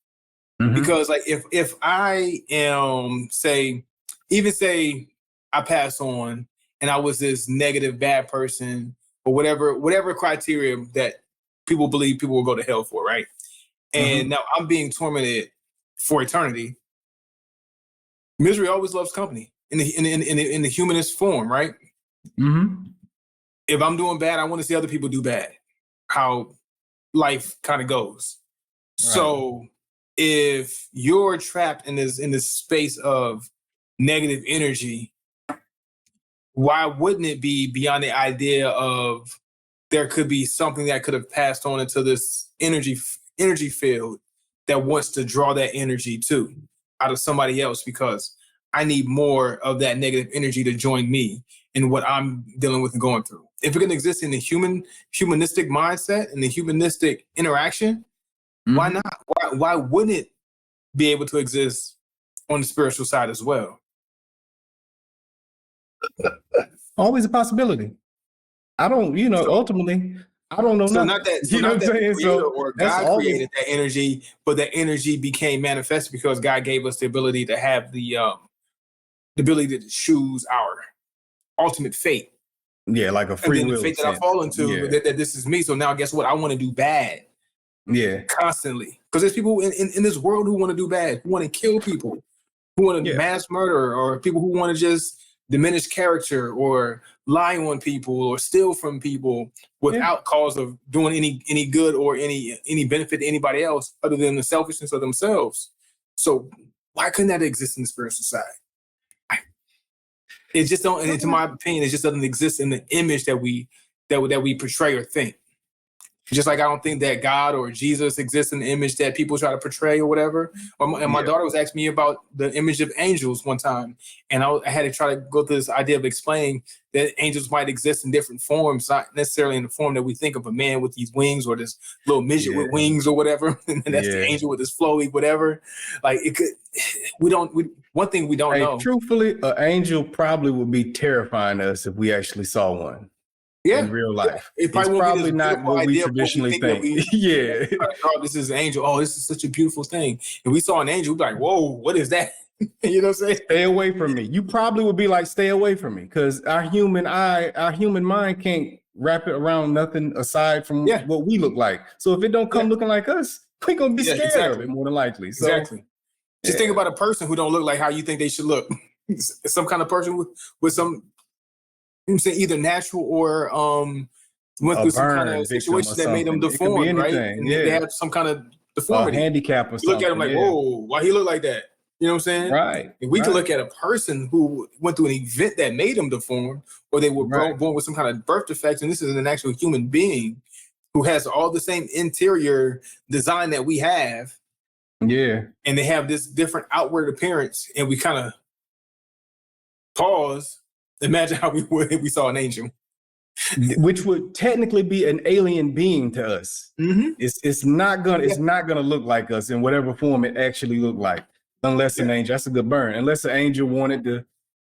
because like if I am say I pass on and I was this negative bad person or whatever criteria that people believe people will go to hell for, right? And now I'm being tormented for eternity. Misery always loves company in the humanist form, right? If I'm doing bad, I want to see other people do bad. How life kind of goes. Right. So if you're trapped in this space of negative energy, why wouldn't it be beyond the idea of there could be something that could have passed on into this energy field that wants to draw that energy too out of somebody else, because I need more of that negative energy to join me in what I'm dealing with and going through. If it can exist in the humanistic mindset and the humanistic interaction, why not? Why wouldn't it be able to exist on the spiritual side as well? Always a possibility. I don't, ultimately, I don't know. So nothing. not that, so you know not what I'm that saying? creator So or God created that energy, but that energy became manifested because God gave us the ability to have the ability to choose our ultimate fate. Yeah, like a free will. And then the fate that I fall into, that this is me. So now guess what? I want to do bad. Yeah. Constantly. Because there's people in this world who want to do bad, who want to kill people, who want to mass murder, or people who want to just diminish character or lie on people or steal from people without cause of doing any good or any benefit to anybody else other than the selfishness of themselves. So why couldn't that exist in the spiritual side? It just don't, and to my opinion, it just doesn't exist in the image that we portray or think. Just like I don't think that God or Jesus exists in the image that people try to portray or whatever. My daughter was asking me about the image of angels one time, and I had to try to go through this idea of explaining that angels might exist in different forms, not necessarily in the form that we think of a man with these wings or this little midget with wings or whatever, and that's the angel with his flowy whatever. Like it could, one thing we don't know. Truthfully, an angel probably would be terrifying to us if we actually saw one. In real life. It probably not what we traditionally think. This is an angel. Oh, this is such a beautiful thing. If we saw an angel, we'd be like, whoa, what is that? You know what I'm saying? Stay away from me. You probably would be like, stay away from me, because our human mind can't wrap it around nothing aside from what we look like. So if it don't come looking like us, we're going to be scared of it more than likely. So, Just think about a person who don't look like how you think they should look. Some kind of person with some, I'm saying either natural or went through some kind of situation that made them deformed, right? And they have some kind of deformity, handicap or something. You look at them like, whoa, why he look like that? You know what I'm saying? Right. And we can look at a person who went through an event that made them deformed, or they were born with some kind of birth defects, and this is an actual human being who has all the same interior design that we have. Yeah. And they have this different outward appearance, and we kind of pause. Imagine how we would if we saw an angel, which would technically be an alien being to us. It's not gonna look like us in whatever form it actually looked like, unless an angel. That's a good burn. Unless an angel wanted to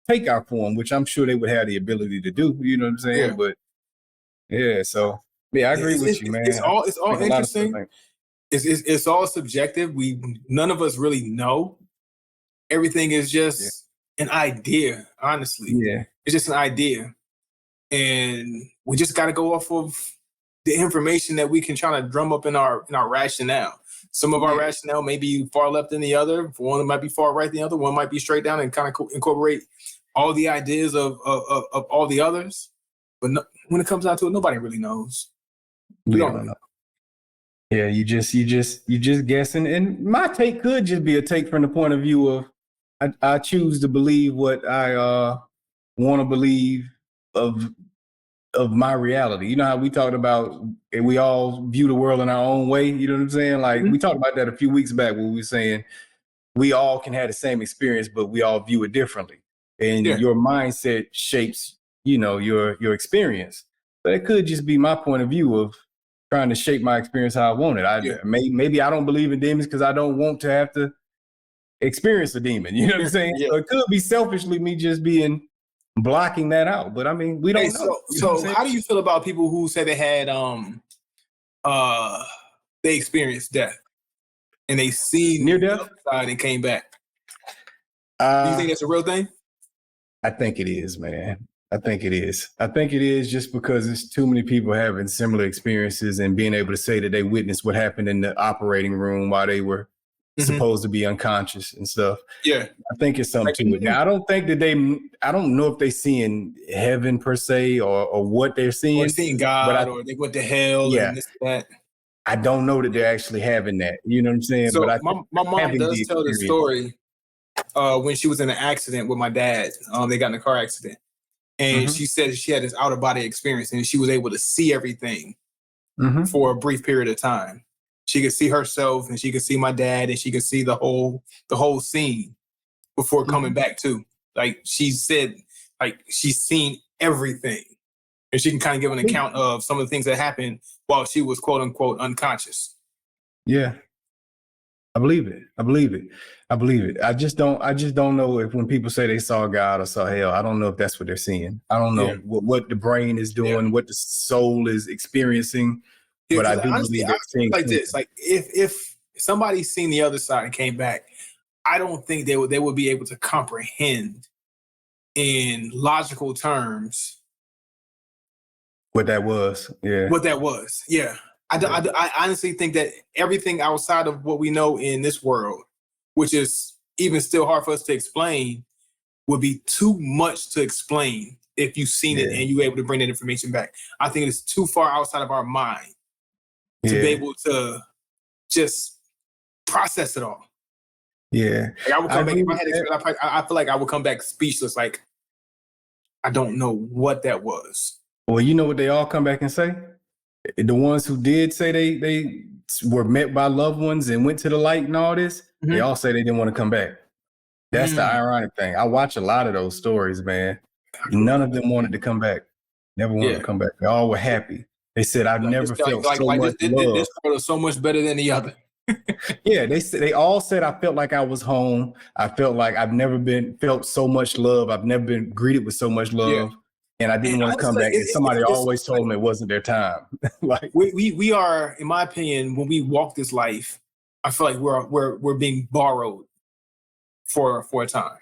take our form, which I'm sure they would have the ability to do. You know what I'm saying? But so I agree with you, man. It's all interesting. It's all subjective. None of us really know. Everything is just an idea, honestly. It's just an idea. And we just got to go off of the information that we can try to drum up in our rationale. Some of our rationale may be far left than the other. One might be far right than the other. One might be straight down and kind of incorporate all the ideas of all the others, but when it comes down to it, nobody really knows. We don't really know. Yeah, you just guessing. And my take could just be a take from the point of view of I choose to believe what I want to believe of my reality. You know how we talked about we all view the world in our own way. You know what I'm saying? Like we talked about that a few weeks back when we were saying we all can have the same experience, but we all view it differently. And your mindset shapes, your experience. But it could just be my point of view of trying to shape my experience how I want it. Maybe I don't believe in demons because I don't want to have to experience a demon. You know what I'm saying? So it could be selfishly me just blocking that out. But I mean, we don't know. So how do you feel about people who say they had they experienced death and they seen near death side and came back? Do you think that's a real thing? I think it is, man. I think it is just because there's too many people having similar experiences and being able to say that they witnessed what happened in the operating room while they were supposed to be unconscious and stuff. Yeah. I think it's something to it. Now, I don't know if they seeing heaven per se or what they're seeing. Or seeing God, or they went to hell and this, that. I don't know that they're actually having that. You know what I'm saying? So but my mom does tell the story when she was in an accident with my dad. They got in a car accident. And she said she had this out-of-body experience and she was able to see everything for a brief period of time. She could see herself and she could see my dad and she could see the whole scene before coming back too. Like she said, like she's seen everything. And she can kind of give an account of some of the things that happened while she was quote unquote unconscious. Yeah. I believe it. I just don't know if when people say they saw God or saw hell, I don't know if that's what they're seeing. I don't know what the brain is doing, what the soul is experiencing. But I do believe they're seeing like this. Like if somebody's seen the other side and came back, I don't think they would be able to comprehend in logical terms what that was. Yeah. What that was. Yeah. I honestly think that everything outside of what we know in this world, which is even still hard for us to explain, would be too much to explain if you've seen it and you're able to bring that information back. I think it's too far outside of our mind to be able to just process it all. Yeah. Like I would come back, if I had experience, I feel like I would come back speechless, like, I don't know what that was. Well, you know what they all come back and say? The ones who did say they were met by loved ones and went to the light and all this, they all say they didn't want to come back. That's the ironic thing. I watch a lot of those stories, man. None of them wanted to come back. Never wanted to come back. They all were happy. They said, I've never felt so much love. This world is so much better than the other. Yeah, they all said I felt like I was home. I felt like I've never felt so much love. I've never been greeted with so much love. Yeah. And I didn't want to come back. And somebody always told them it wasn't their time. Like we are, in my opinion, when we walk this life, I feel like we're being borrowed for a time.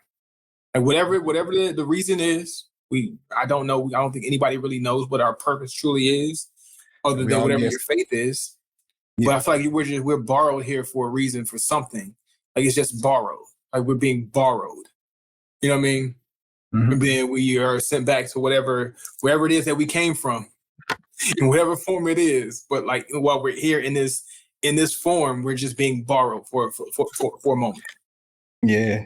And whatever the reason is, I don't know. I don't think anybody really knows what our purpose truly is, other than whatever your faith is. Yeah. But I feel like we're borrowed here for a reason, for something. Like it's just borrowed. Like we're being borrowed. You know what I mean? And then we are sent back to wherever it is that we came from, in whatever form it is. But like while we're here in this form, we're just being borrowed for a moment. Yeah.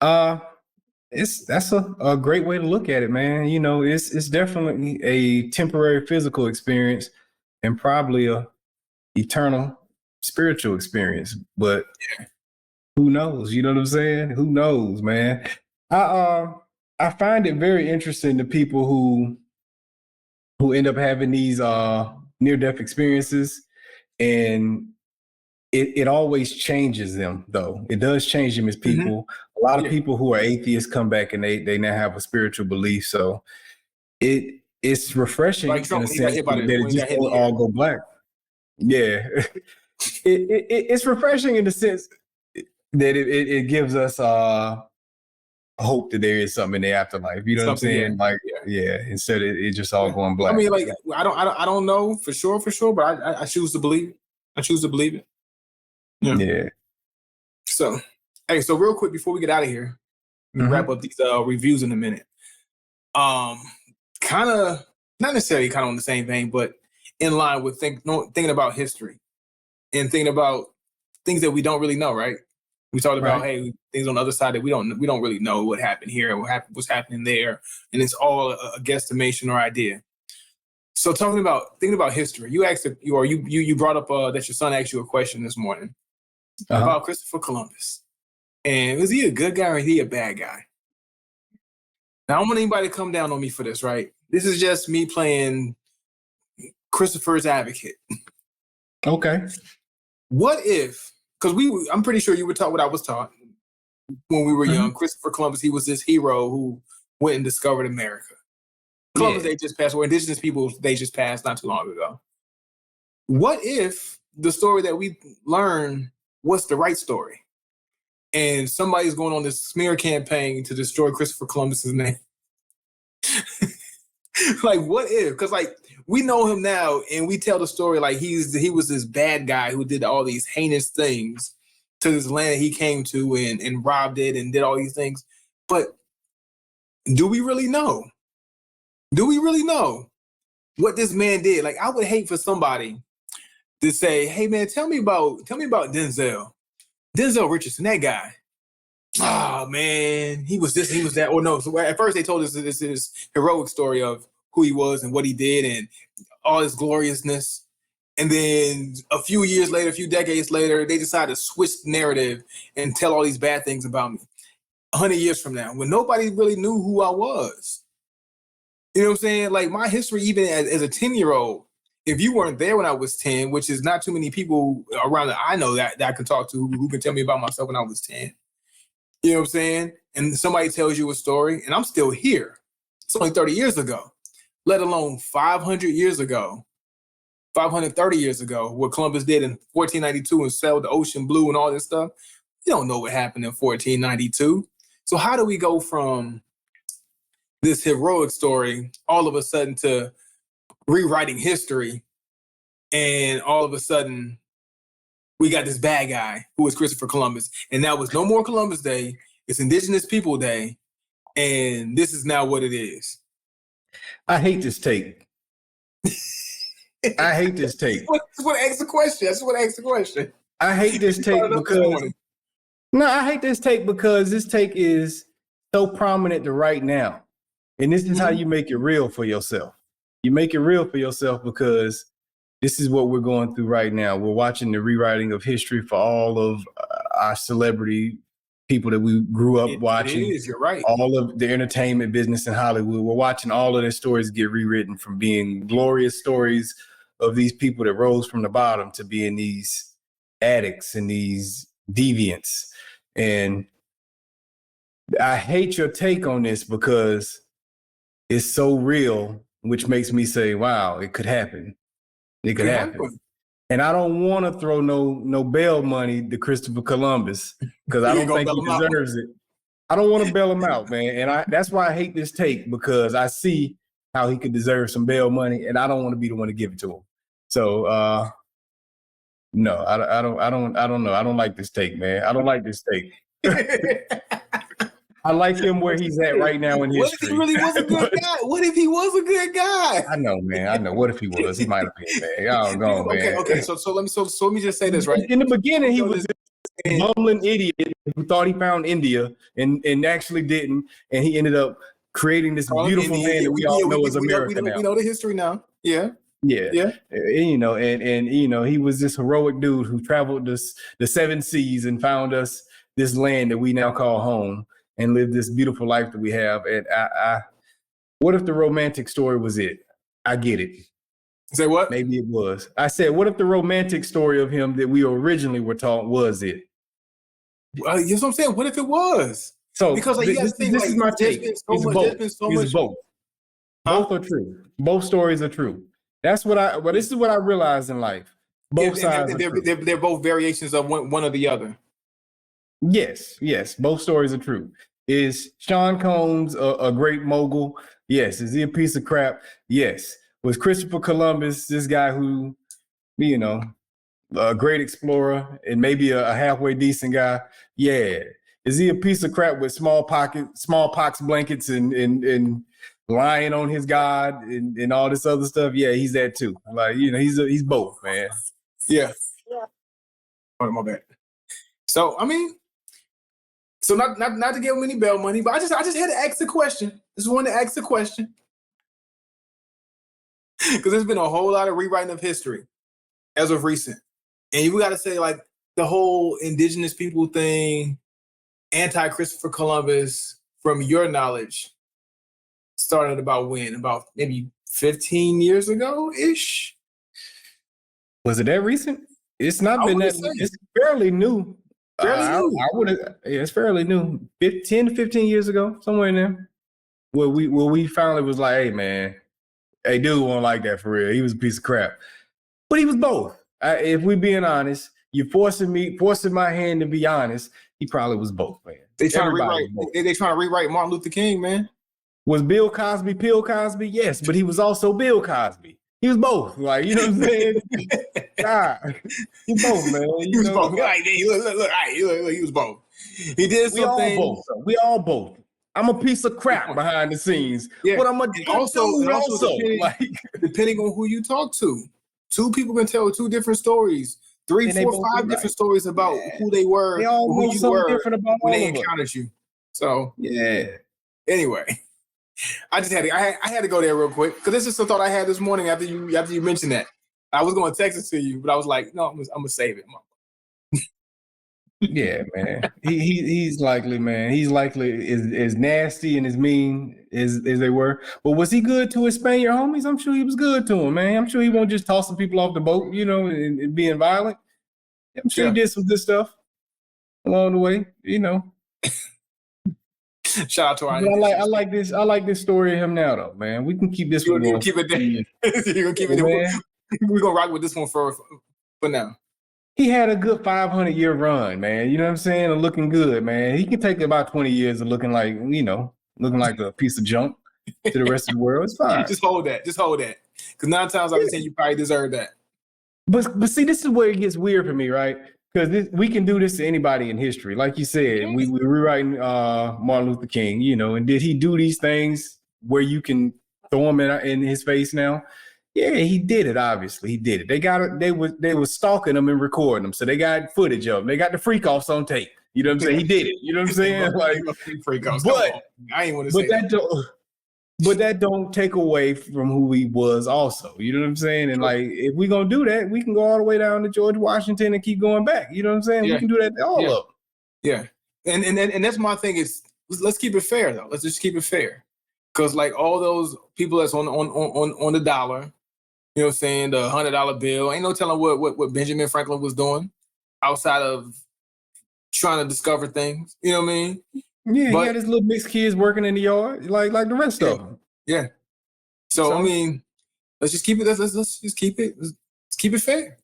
That's a great way to look at it, man. You know, it's definitely a temporary physical experience and probably a eternal spiritual experience. But who knows? You know what I'm saying? Who knows, man? I find it very interesting to people who end up having these near-death experiences, and it always changes them, though. It does change them as people. A lot of people who are atheists come back and they now have a spiritual belief. So it's refreshing in a sense that it just don't all go black. Yeah. It's refreshing in the sense that it gives us hope that there is something in the afterlife. You know what I'm saying? Like, instead of it just all going black. I mean, like, I don't know for sure, but I choose to believe it. I choose to believe it. Yeah. Yeah. So, hey, so real quick before we get out of here, We wrap up these reviews in a minute. Kind of, not necessarily kind of on the same vein, but in line with thinking about history and thinking about things that we don't really know, right? We talked about, hey, things on the other side that we don't really know what happened here, what's happening there, and it's all a guesstimation or idea. So thinking about history, you brought up that your son asked you a question this morning about Christopher Columbus, and was he a good guy or is he a bad guy? Now, I don't want anybody to come down on me for this, right? This is just me playing Christopher's advocate. Okay. What if? Because I'm pretty sure you were taught what I was taught when we were young. Christopher Columbus, he was this hero who went and discovered America. Columbus, they just passed away. Indigenous people, they just passed not too long ago. What if the story that we learn was the right story? And somebody's going on this smear campaign to destroy Christopher Columbus's name. Like, what if? Because, like, we know him now, and we tell the story like he was this bad guy who did all these heinous things to this land that he came to and robbed it and did all these things. But do we really know? Do we really know what this man did? Like, I would hate for somebody to say, "Hey, man, tell me about Denzel Richardson, that guy. Oh, man, he was this, he was that." Or no, so at first they told us this is heroic story of who he was and what he did and all his gloriousness. And then a few decades later, they decided to switch the narrative and tell all these bad things about me. 100 years from now, when nobody really knew who I was. You know what I'm saying? Like, my history, even as a 10-year-old, if you weren't there when I was 10, which is not too many people around that I know that I can talk to who can tell me about myself when I was 10. You know what I'm saying? And somebody tells you a story, and I'm still here. It's only 30 years ago, let alone 500 years ago, 530 years ago, what Columbus did in 1492 and sailed the ocean blue and all this stuff. You don't know what happened in 1492. So how do we go from this heroic story all of a sudden to rewriting history, and all of a sudden we got this bad guy who was Christopher Columbus, and now it's no more Columbus Day, it's Indigenous People Day, and this is now what it is? I hate this take. I hate this take. That's what asks the question. That's what asks the question. I hate this take because I hate this take because this take is so prominent to right now. And this is how you make it real for yourself. You make it real for yourself because this is what we're going through right now. We're watching the rewriting of history for all of our celebrity people that we grew up watching. It is, you're right. All of the entertainment business in Hollywood. We're watching all of their stories get rewritten from being glorious stories of these people that rose from the bottom to being these addicts and these deviants. And I hate your take on this because it's so real, which makes me say, wow, it could happen. It could happen. And I don't want to throw no bail money to Christopher Columbus because I don't think he deserves it. I don't want to bail him out, man. And that's why I hate this take, because I see how he could deserve some bail money, and I don't want to be the one to give it to him. So no, I don't know. I don't like this take, man. I don't like this take. I like him where he's at right now in history. What if he really was a good guy? What if he was a good guy? I know, man. I know. What if he was? He might have been, man. Y'all go, man. Okay. So let me just say this, right? In the beginning, he was this bumbling idiot who thought he found India and actually didn't, and he ended up creating this beautiful land that we all know as America now. We know the history now. Yeah. And, he was this heroic dude who traveled the 7 seas and found us this land that we now call home and lived this beautiful life that we have. And what if the romantic story was it? I get it. Say what? Maybe it was. I said, what if the romantic story of him that we originally were taught was it? That's what I'm saying. What if it was? So because this is my take. It's both. Both are true. Both stories are true. This is what I realized in life. Both sides. They're both variations of one or the other. Yes. Both stories are true. Is Sean Combs a great mogul? Yes. Is he a piece of crap? Yes. Was Christopher Columbus this guy who, a great explorer and maybe a halfway decent guy? Yeah. Is he a piece of crap with smallpox blankets and lying on his God and all this other stuff? Yeah, he's that too. Like, he's both, man. Yeah. Oh, my bad. So I mean, so not to give him any bail money, but I just had to ask the question. Just wanted to ask the question because there's been a whole lot of rewriting of history as of recent, and we got to say like the whole indigenous people thing, anti-Christopher Columbus, from your knowledge, started about when? About maybe 15 years ago ish. Was it that recent? It's not been that. It's fairly new. I would have. Yeah, it's fairly new. 10 to 15 years ago, somewhere in there, where we finally was like, hey man, hey dude wasn't like that for real. He was a piece of crap, but he was both. If we being honest, you're forcing my hand to be honest. He probably was both, man. They trying to rewrite. They trying to rewrite Martin Luther King, man. Was Bill Cosby Bill Cosby? Yes, but he was also Bill Cosby. He was both. Like, you know what I'm saying? God, he both, man. He was both. Like, look, he was both. He did something. We all both. I'm a piece of crap behind the scenes, but I'm a also depending on who you talk to. Two people can tell two different stories, 3, 4, 5 different stories about who they were, who you were different about when they encountered you. So Anyway. I had to go there real quick because this is the thought I had this morning after you mentioned that. I was going to text it to you, but I was like, no, I'm gonna save it. Yeah, man. He's likely, man. He's likely as nasty and as mean as they were. But was he good to his Spaniard homies? I'm sure he was good to him, man. I'm sure he won't just tossing people off the boat, and being violent. I'm sure he did some good stuff along the way, Shout out to our. I like this story of him now, though, man. We can keep this one going. Keep it there. You're gonna keep it there. We're gonna rock with this one for now. He had a good 500-year run, man. You know what I'm saying? And looking good, man. He can take about 20 years of looking like a piece of junk to the rest of the world. It's fine. Just hold that. Because 9 times out of 10, you probably deserve that. But see, this is where it gets weird for me, right? Because we can do this to anybody in history. Like you said, we're rewriting Martin Luther King, and did he do these things where you can throw him in his face now? Yeah, he did it. Obviously, he did it. They got it. They were stalking him and recording him, so they got footage of him. They got the freak offs on tape. You know what I'm saying? He did it. You know what I'm saying? Like freak offs. But I ain't want to say that. But that don't take away from who he was also. You know what I'm saying? And like, if we're going to do that, we can go all the way down to George Washington and keep going back. You know what I'm saying? Yeah. We can do that to all of them. Yeah. And that's my thing is, let's keep it fair though. Let's just keep it fair. Because like all those people that's on the dollar, you know what I'm saying, the $100 bill, ain't no telling what Benjamin Franklin was doing outside of trying to discover things. You know what I mean? Yeah, he had his little mixed kids working in the yard, like the rest of them. Yeah. So I mean, let's just keep it. Let's just keep it. Let's keep it fair.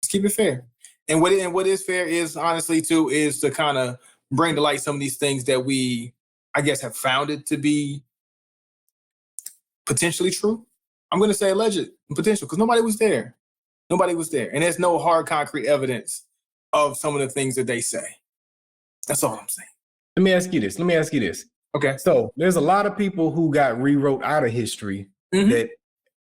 Let's keep it fair. And what is fair is honestly too is to kind of bring to light some of these things that we, I guess, have found it to be potentially true. I'm going to say alleged potential because nobody was there. Nobody was there, and there's no hard concrete evidence of some of the things that they say. That's all I'm saying. Let me ask you this. Okay. So there's a lot of people who got rewrote out of history that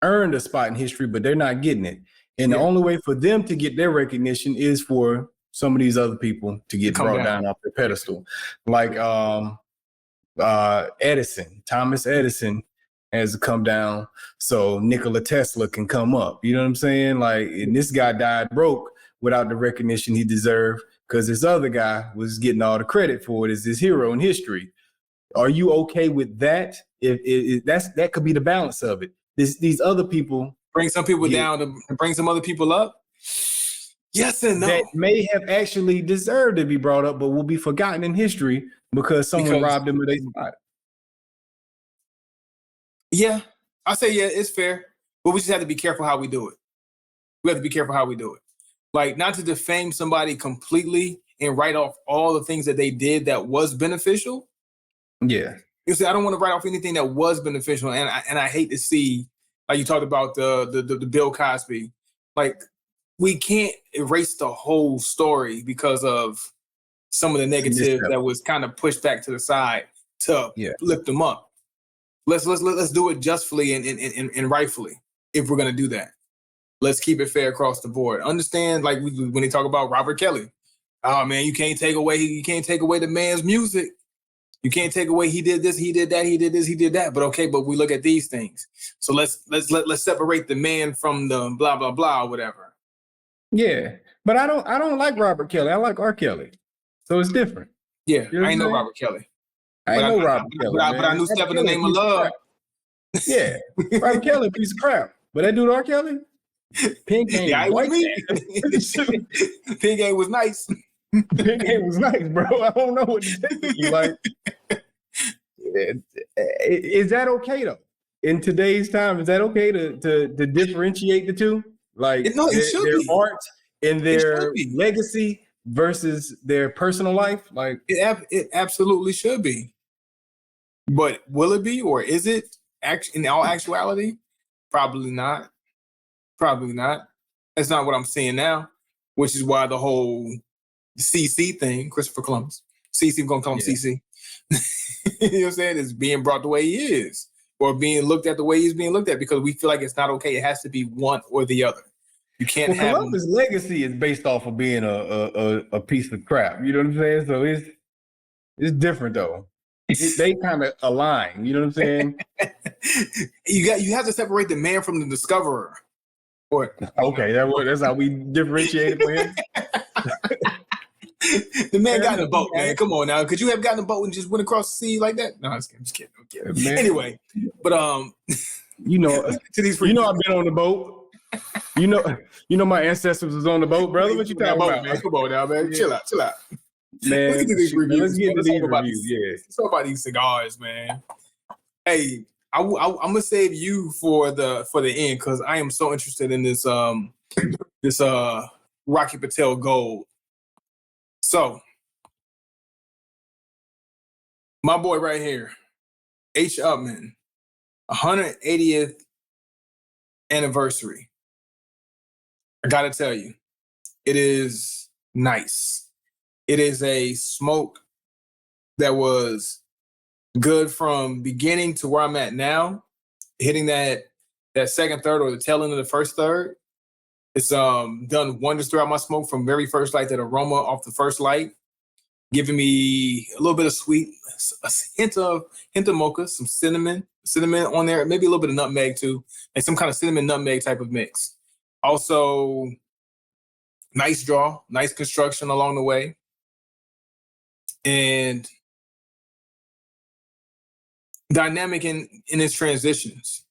earned a spot in history, but they're not getting it. And the only way for them to get their recognition is for some of these other people to get brought down off their pedestal. Like Thomas Edison has to come down so Nikola Tesla can come up. You know what I'm saying? Like, and this guy died broke without the recognition he deserved, because this other guy was getting all the credit for it as this hero in history. Are you okay with that? If that could be the balance of it. These other people bring some people down to bring some other people up. Yes and no. That may have actually deserved to be brought up, but will be forgotten in history because someone robbed them of their spot. Yeah, I say it's fair, but we just have to be careful how we do it. We have to be careful how we do it. Like, not to defame somebody completely and write off all the things that they did that was beneficial. Yeah. You see, I don't want to write off anything that was beneficial. And I hate to see, like you talked about the Bill Cosby. Like, we can't erase the whole story because of some of the negative that was kind of pushed back to the side to lift them up. Let's do it justly and rightfully if we're gonna do that. Let's keep it fair across the board. Understand, like when they talk about Robert Kelly, oh man, you can't take away the man's music. You can't take away he did this, he did that, he did this, he did that. But okay, but we look at these things. So let's separate the man from the blah blah blah or whatever. Yeah, but I don't like Robert Kelly. I like R. Kelly, so it's different. Yeah, I ain't know Robert Kelly. I know Robert Kelly, but I knew Step in the Name of Love. Yeah, Robert Kelly, piece of crap. But that dude R. Kelly, Pink ain't white. Pink ain't was nice. Pink ain't was nice, bro. I don't know what to say. You like, is that okay though? In today's time, is that okay to differentiate the two? Like no, their art and their legacy versus their personal life? Like it absolutely should be. But will it be, or is it in all actuality? Probably not. Probably not. That's not what I'm seeing now, which is why the whole CC thing, Christopher Columbus, CC, we're going to call him CC. You know what I'm saying? Is being brought the way he is, or being looked at the way he's being looked at, because we feel like it's not okay. It has to be one or the other. You can't have Columbus' legacy is based off of being a piece of crap. You know what I'm saying? So it's different though. They kind of align. You know what I'm saying? You have to separate the man from the discoverer. Or okay, that's how we differentiate it for him. The man got in a boat, man. Come on now. Could you have gotten a boat and just went across the sea like that? No, I'm just kidding. Anyway, but you know, to these I've been on the boat. You know, my ancestors was on the boat, brother. What you talking about, man? Come on now, man. Chill out. Man, let's get into these reviews. Yeah, let's talk about these cigars, man. Hey, I'm gonna save you for the end, because I am so interested in this Rocky Patel Gold. So, my boy right here, H. Upmann, 180th anniversary. I gotta tell you, it is nice. It is a smoke that was good from beginning to where I'm at now, hitting that second third or the tail end of the first third. It's done wonders throughout my smoke, from very first light, that aroma off the first light, giving me a little bit of sweet, a hint of mocha, some cinnamon on there, maybe a little bit of nutmeg too, and some kind of cinnamon nutmeg type of mix. Also, nice draw, nice construction along the way, and dynamic in its transitions,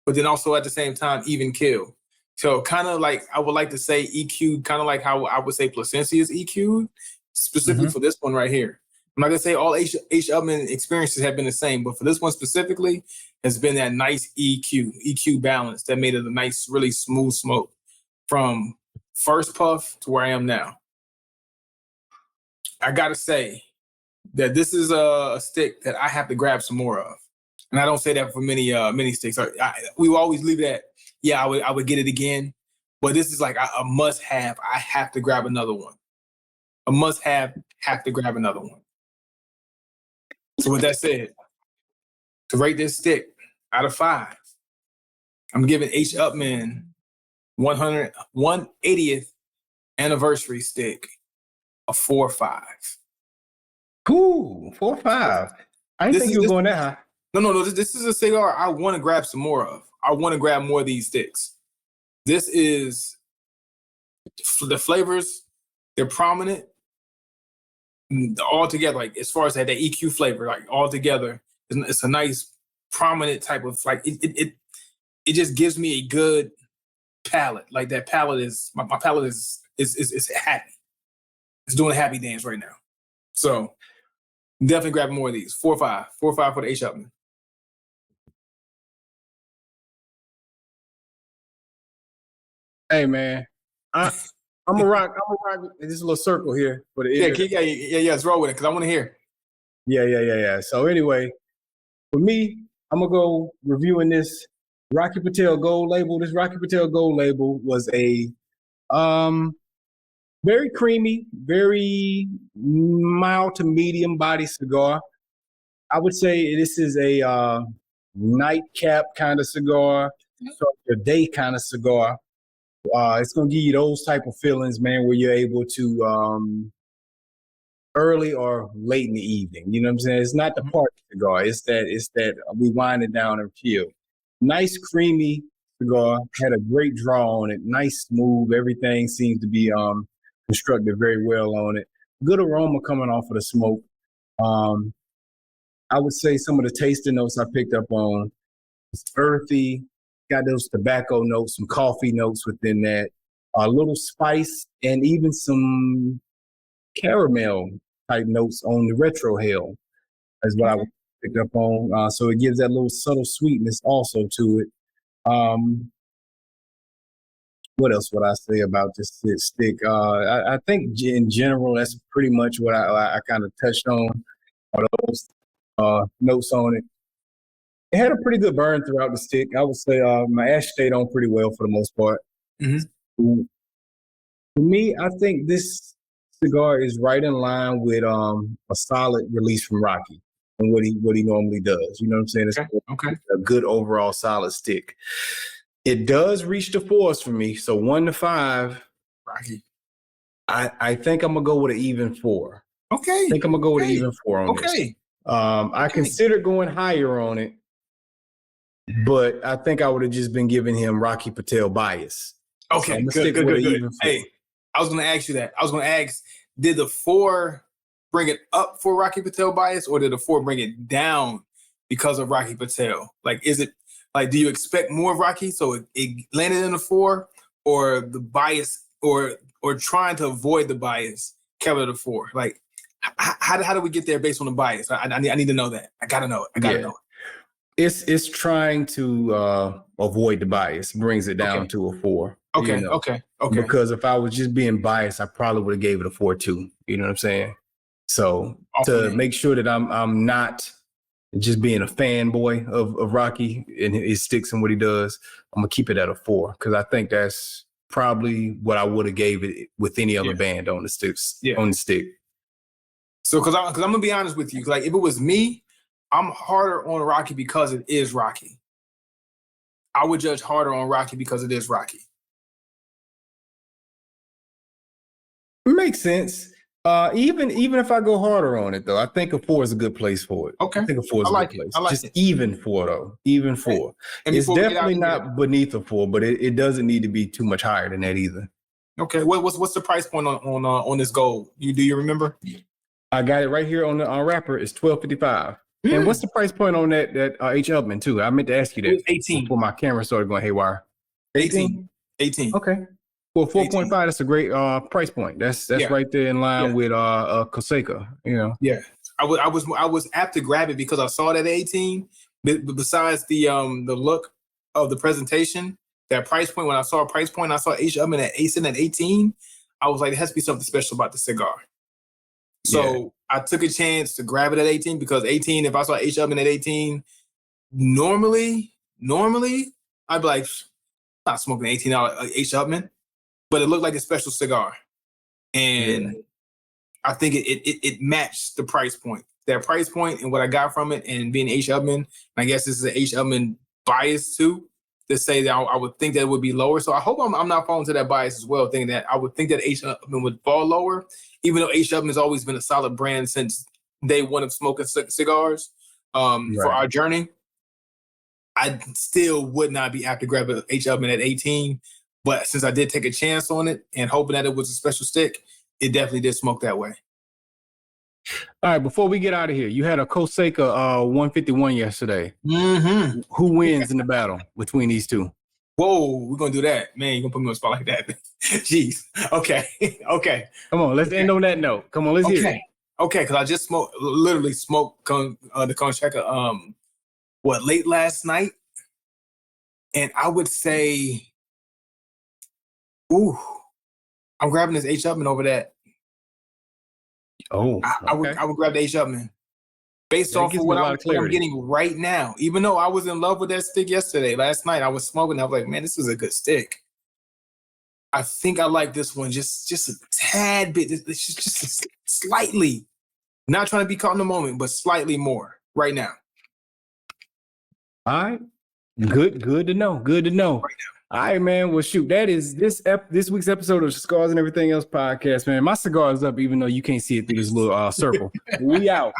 but then also at the same time even kill. So kind of like, I would like to say EQ, kind of like how I would say Placencia is EQ'd, specifically for this one right here. I'm not gonna say all H. Upmann experiences have been the same, but for this one specifically, has been that nice EQ balance that made it a nice, really smooth smoke from first puff to where I am now. I gotta say that this is a stick that I have to grab some more of, and I don't say that for many sticks. We will always leave that. Yeah, I would get it again, but this is like a must have. I have to grab another one. A must have to grab another one. So with that said, to rate this stick out of 5, I'm giving H. Upmann 180th anniversary stick a 4.5. Cool, 4.5. I didn't think you were going that high. No. This is a cigar I want to grab some more of. I want to grab more of these sticks. This is the flavors. They're prominent all together. Like, as far as that EQ flavor, like all together, it's a nice prominent type of, like, it just gives me a good palate. Like, that palate is my palate is happy. It's doing a happy dance right now. So definitely grab more of these. 4.5 for the H. Upmann. Hey man, I'm gonna rock this little circle here for the end. Yeah. Let's roll with it, because I want to hear. Yeah. So anyway, for me, I'm gonna go reviewing this Rocky Patel Gold label. This Rocky Patel Gold label was a Very creamy, very mild to medium body cigar. I would say this is a nightcap kind of cigar, start your day kind of cigar. It's gonna give you those type of feelings, man, where you're able to early or late in the evening. You know what I'm saying? It's not the party cigar. It's that we wind it down and chill. Nice creamy cigar. Had a great draw on it. Nice smooth. Everything seems to be constructed very well on it. Good aroma coming off of the smoke. I would say some of the tasting notes I picked up on. It's earthy. Got those tobacco notes, some coffee notes within that. A little spice and even some caramel type notes on the retro hell is what I picked up on. So it gives that little subtle sweetness also to it. What else would I say about this stick? I think in general, that's pretty much what I kind of touched on. All those notes on it. It had a pretty good burn throughout the stick. I would say my ash stayed on pretty well for the most part. Mm-hmm. For me, I think this cigar is right in line with a solid release from Rocky and what he normally does. You know what I'm saying? It's a good overall solid stick. It does reach the fours for me. So 1 to 5, Rocky. I think I'm gonna go with an even 4. Okay. I think I'm gonna go with an even 4 on this. I considered going higher on it, but I think I would have just been giving him Rocky Patel bias. Okay, so good. Hey, I was going to ask you that. I was going to ask, did the 4 bring it up for Rocky Patel bias, or did the 4 bring it down because of Rocky Patel? Like, is it like, do you expect more of Rocky, so it landed in the 4, or the bias, or trying to avoid the bias kept it a 4? Like, how do we get there based on the bias? I need to know that. I gotta know it. I gotta know it. It's trying to avoid the bias, brings it down to a 4. Okay, you know? okay. Because if I was just being biased, I probably would have gave it a 4 too. You know what I'm saying? So to make sure that I'm not just being a fanboy of Rocky and his sticks and what he does, I'm gonna keep it at a 4 because I think that's probably what I would have gave it with any other band on the sticks on the stick. So because I'm gonna be honest with you, like if it was me, I'm harder on Rocky because it is Rocky. I would judge harder on Rocky because it is Rocky. Makes sense. Even if I go harder on it, though, I think a 4 is a good place for it. Okay. I think a 4 is a good place. I like just it. Even 4, though. Even 4. And it's definitely not beneath a 4, but it doesn't need to be too much higher than that either. Okay. What's the price point on this gold? Do you remember? I got it right here on the wrapper. It's $12.55. And what's the price point on that H. Upmann too? I meant to ask you that. 18. Before my camera started going haywire. 18. Okay. Well, 4.5. That's a great price point. That's right there in line with Coseca. You know. Yeah. I was apt to grab it because I saw that 18. But besides the look of the presentation, that price point. When I saw a price point, I saw H. Upmann at 18. I was like, there has to be something special about the cigar. So I took a chance to grab it at 18 because 18, if I saw H. Upmann at 18, normally, I'd be like, I'm not smoking $18 H. Upmann, but it looked like a special cigar. And I think it matched the price point. That price point and what I got from it and being H. Upmann, and I guess this is an H. Upmann bias too, to say that I would think that it would be lower. So I hope I'm not falling to that bias as well, thinking that I would think that H. Upmann would fall lower, even though H. Upmann has always been a solid brand since day one of smoking cigars for our journey. I still would not be apt to grab an H. Upmann at 18, but since I did take a chance on it and hoping that it was a special stick, it definitely did smoke that way. All right, before we get out of here, you had a Coseca 151 yesterday. Mm-hmm. Who wins in the battle between these two? Whoa, we're going to do that. Man, you're going to put me on a spot like that. Jeez. Okay. Come on, let's end on that note. Come on, let's hear it. Okay, because I just literally smoked the Concheca late last night? And I would say, I'm grabbing this H. Upmann over that. Oh, I would grab the H. Upmann based off of what I'm getting right now. Even though I was in love with that stick last night, I was smoking. I was like, man, this is a good stick. I think I like this one just a tad bit, just slightly. Not trying to be caught in the moment, but slightly more right now. All right. Good to know. Good to know. Right All right, man. Well, shoot, that is this week's episode of Cigars and Everything Else podcast, man. My cigar is up, even though you can't see it through this little circle. We out.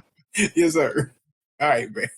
Yes, sir. All right, man.